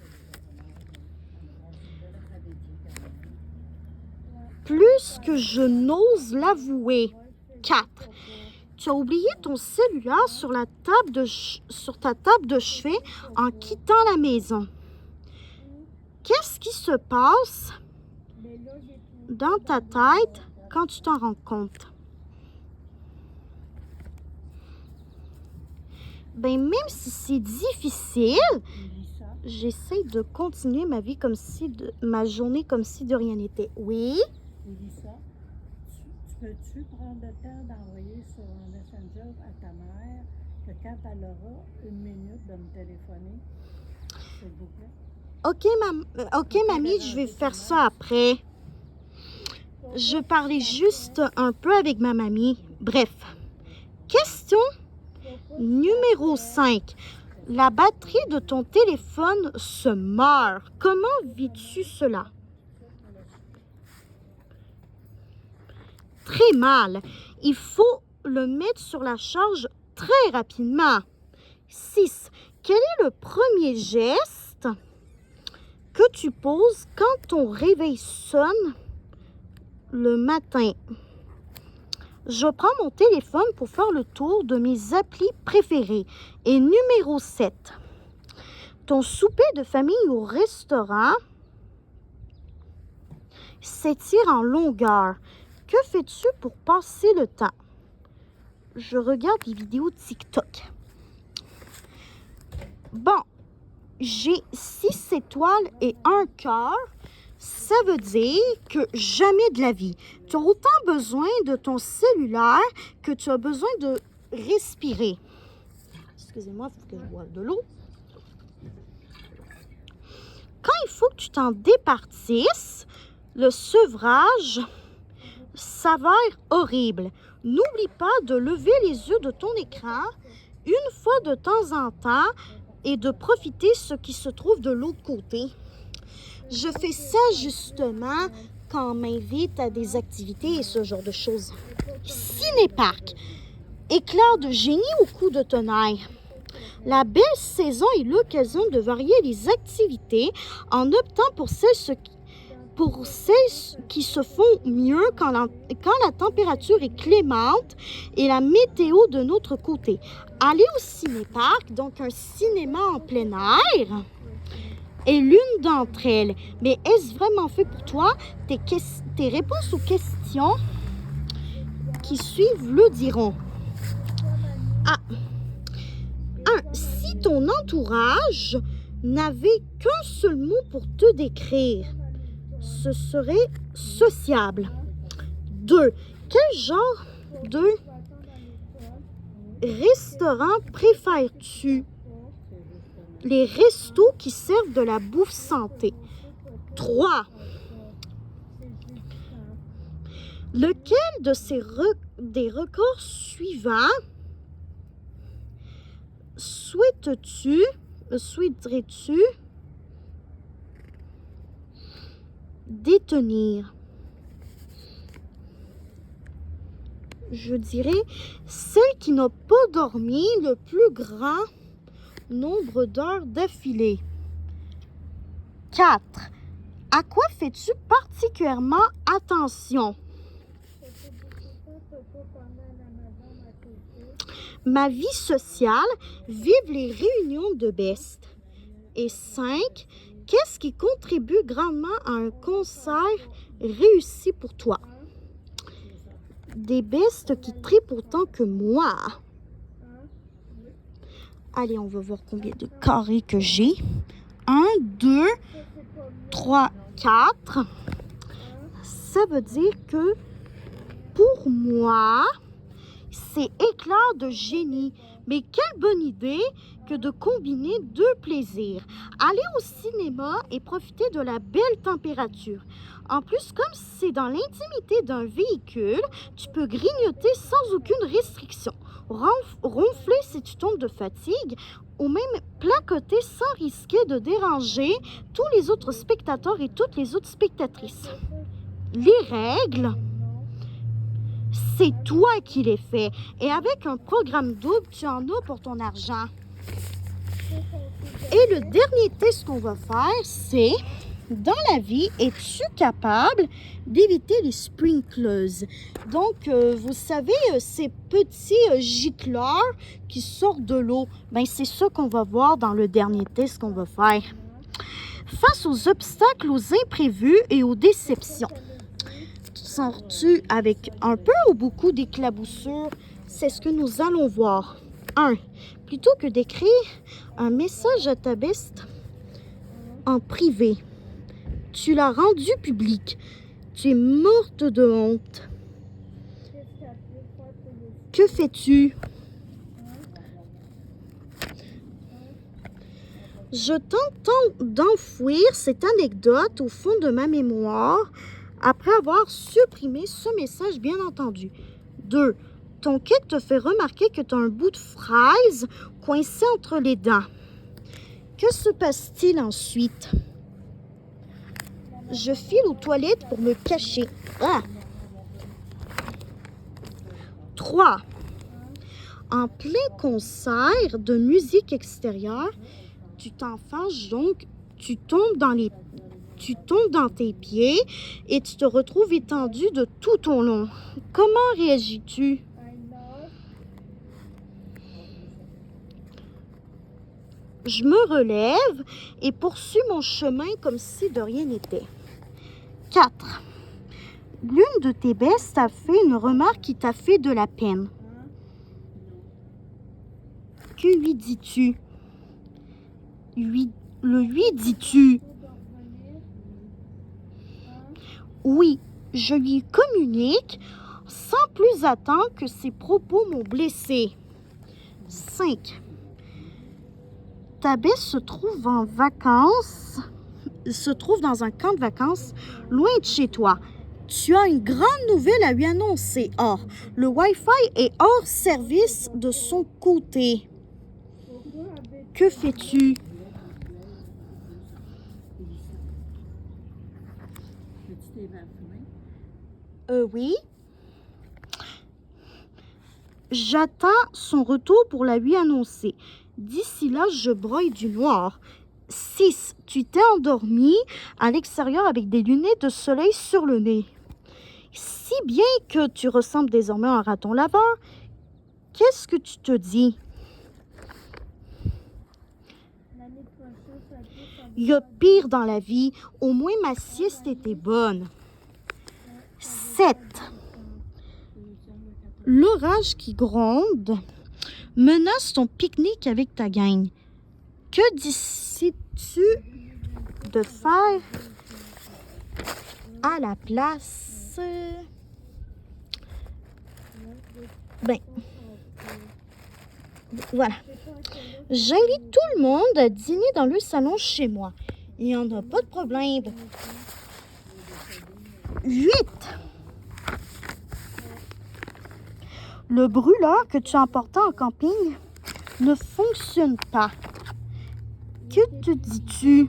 Plus que je n'ose l'avouer. 4. Tu as oublié ton cellulaire sur ta table de chevet en quittant la maison. Qu'est-ce qui se passe dans ta tête quand tu t'en rends compte? Ben, même si c'est difficile, j'essaie de continuer ma vie ma journée comme si de rien n'était. Oui? Mélissa, tu Peux-tu prendre le temps d'envoyer sur un Messenger à ta mère que quand elle aura une minute de me téléphoner, s'il vous plaît? OK, mamie, je vais faire ça après. Je parlais juste un peu avec ma mamie. Bref, question numéro 5. La batterie de ton téléphone se meurt. Comment vis-tu cela? Très mal. Il faut le mettre sur la charge très rapidement. 6. Quel est le premier geste que tu poses quand ton réveil sonne le matin? Je prends mon téléphone pour faire le tour de mes applis préférés. Et numéro 7. Ton souper de famille au restaurant s'étire en longueur. Que fais-tu pour passer le temps? Je regarde des vidéos TikTok. Bon, j'ai 6 étoiles et 1 cœur. Ça veut dire que jamais de la vie. Tu as autant besoin de ton cellulaire que tu as besoin de respirer. Excusez-moi, il faut que je boive de l'eau. Quand il faut que tu t'en départisses, le sevrage s'avère horrible. N'oublie pas de lever les yeux de ton écran une fois de temps en temps et de profiter ce qui se trouve de l'autre côté. Je fais ça justement quand on m'invite à des activités et ce genre de choses. Cinéparc. Éclair de génie au coup de tonnerre. La belle saison est l'occasion de varier les activités en optant pour celles qui se font mieux quand la température est clémente et la météo de notre côté. Aller au cinéparc, donc un cinéma en plein air, est l'une d'entre elles. Mais est-ce vraiment fait pour toi? Tes réponses aux questions qui suivent le diront. 1. Si ton entourage n'avait qu'un seul mot pour te décrire, ce serait sociable. 2. Quel genre de restaurant préfères-tu? Les restos qui servent de la bouffe santé. 3. Lequel de des records suivants souhaiterais-tu détenir? Je dirais celle qui n'a pas dormi le plus grand nombre d'heures d'affilée. 4. À quoi fais-tu particulièrement attention? Ma vie sociale, vive les réunions de best. Et 5. Qu'est-ce qui contribue grandement à un concert réussi pour toi? Des bestes qui tripent autant que moi. Allez, on va voir combien de carrés que j'ai. 1, 2, 3, 4. Ça veut dire que pour moi, c'est éclair de génie. Mais quelle bonne idée que de combiner 2 plaisirs. Aller au cinéma et profiter de la belle température. En plus, comme c'est dans l'intimité d'un véhicule, tu peux grignoter sans aucune restriction. Ronfler si tu tombes de fatigue ou même placoter sans risquer de déranger tous les autres spectateurs et toutes les autres spectatrices. Les règles, c'est toi qui les fais. Et avec un programme double, tu en as pour ton argent. Et le dernier test qu'on va faire, c'est: dans la vie, es-tu capable d'éviter les sprinklers? Donc, vous savez, ces petits gicleurs qui sortent de l'eau. Ben, c'est ça qu'on va voir dans le dernier test qu'on va faire. Face aux obstacles, aux imprévus et aux déceptions. Sors-tu avec un peu ou beaucoup d'éclaboussures? C'est ce que nous allons voir. 1. Plutôt que d'écrire un message à ta best en privé, tu l'as rendu public. Tu es morte de honte. Que fais-tu? Je tente d'enfouir cette anecdote au fond de ma mémoire après avoir supprimé ce message, bien entendu. 2. Ton cake te fait remarquer que tu as un bout de fraise coincé entre les dents. Que se passe-t-il ensuite? Je file aux toilettes pour me cacher. 3. En plein concert de musique extérieure, tu t'enfarges donc, tu tombes dans tes pieds et tu te retrouves étendu de tout ton long. Comment réagis-tu? Je me relève et poursuis mon chemin comme si de rien n'était. 4. L'une de tes bestes t'a fait une remarque qui t'a fait de la peine. Que lui dis-tu? Le lui dis-tu? Oui, je lui communique sans plus attendre que ses propos m'ont blessé. 5. Ta bête se trouve dans un camp de vacances loin de chez toi. Tu as une grande nouvelle à lui annoncer. Or, le Wi-Fi est hors service de son côté. Que fais-tu? Oui. J'attends son retour pour la lui annoncer. D'ici là, je broye du noir. 6. Tu t'es endormi à l'extérieur avec des lunettes de soleil sur le nez. Si bien que tu ressembles désormais à un raton laveur, qu'est-ce que tu te dis? Il y a pire dans la vie. Au moins, ma sieste était bonne. 7. L'orage qui gronde menace ton pique-nique avec ta gang. Que décides-tu de faire à la place? Ben, voilà. J'invite tout le monde à dîner dans le salon chez moi. Il n'y en a pas de problème. 8. Le brûleur que tu emportais en camping ne fonctionne pas. Que te dis-tu?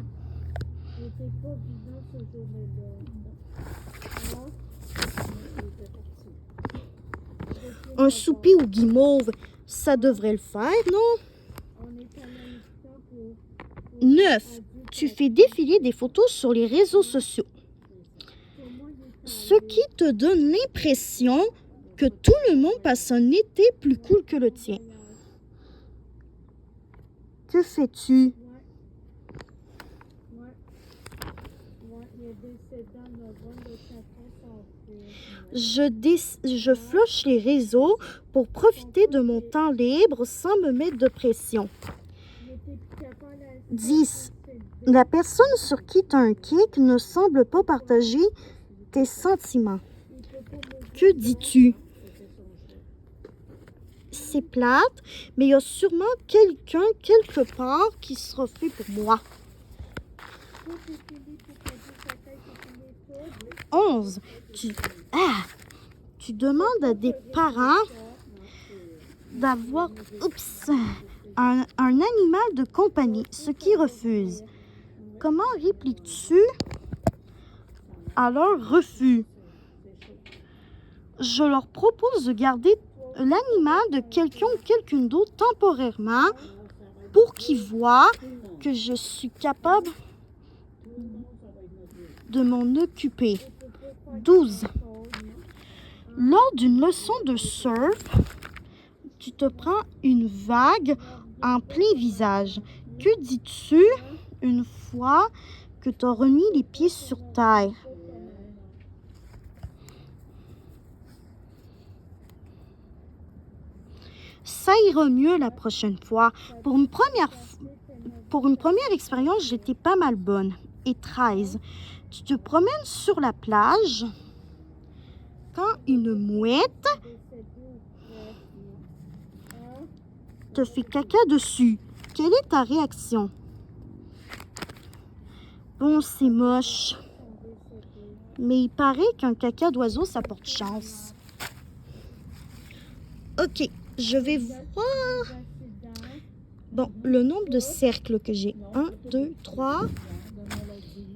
Un souper aux guimauves, ça devrait le faire, non? 9. Tu fais défiler des photos sur les réseaux sociaux. Ce qui te donne l'impression que tout le monde passe un été plus cool que le tien. Que fais-tu? Je flush les réseaux pour profiter de mon temps libre sans me mettre de pression. 10. La personne sur qui tu as un kick ne semble pas partager tes sentiments. Que dis-tu? C'est plate, mais il y a sûrement quelqu'un quelque part qui sera fait pour moi. 11. Tu demandes à des parents d'avoir un animal de compagnie, ce qui refuse. Comment répliques-tu à leur refus? Je leur propose de garder l'animal de quelqu'un ou quelqu'un d'autre temporairement pour qu'ils voient que je suis capable de m'en occuper. 12. Lors d'une leçon de surf, tu te prends une vague en plein visage. Que dis-tu une fois que tu as remis les pieds sur terre? Ça ira mieux la prochaine fois. Pour une première expérience, j'étais pas mal bonne. Et 13. Tu te promènes sur la plage quand une mouette te fait caca dessus. Quelle est ta réaction? Bon, c'est moche. Mais il paraît qu'un caca d'oiseau, ça porte chance. Ok, je vais voir. Bon, le nombre de cercles que j'ai. 1, 2, 3. De maladie.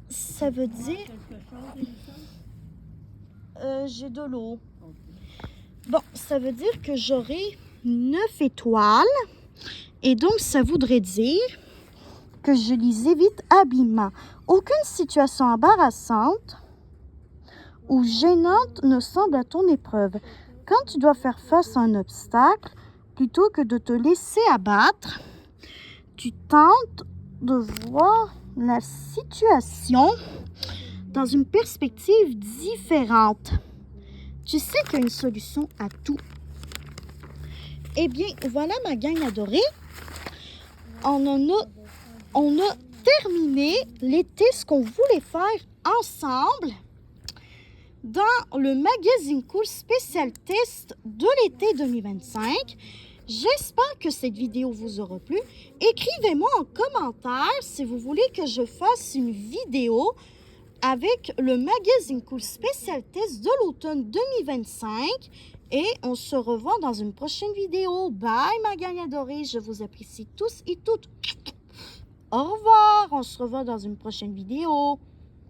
Ça veut dire... Quelque chose, Elisa? j'ai de l'eau. Ok. Bon, ça veut dire que j'aurai 9 étoiles. Et donc, ça voudrait dire que je les évite habilement. Aucune situation embarrassante ou gênante ne semble à ton épreuve. Quand tu dois faire face à un obstacle, plutôt que de te laisser abattre, tu tentes de voir la situation dans une perspective différente. Tu sais qu'il y a une solution à tout. Eh bien, voilà ma gang adorée. On a terminé les tests qu'on voulait faire ensemble dans le magazine Cool Spécial Test de l'été 2025. J'espère que cette vidéo vous aura plu. Écrivez-moi en commentaire si vous voulez que je fasse une vidéo avec le magazine Cool Spécial Test de l'automne 2025. Et on se revoit dans une prochaine vidéo. Bye ma gang adorée, je vous apprécie tous et toutes. Au revoir, on se revoit dans une prochaine vidéo.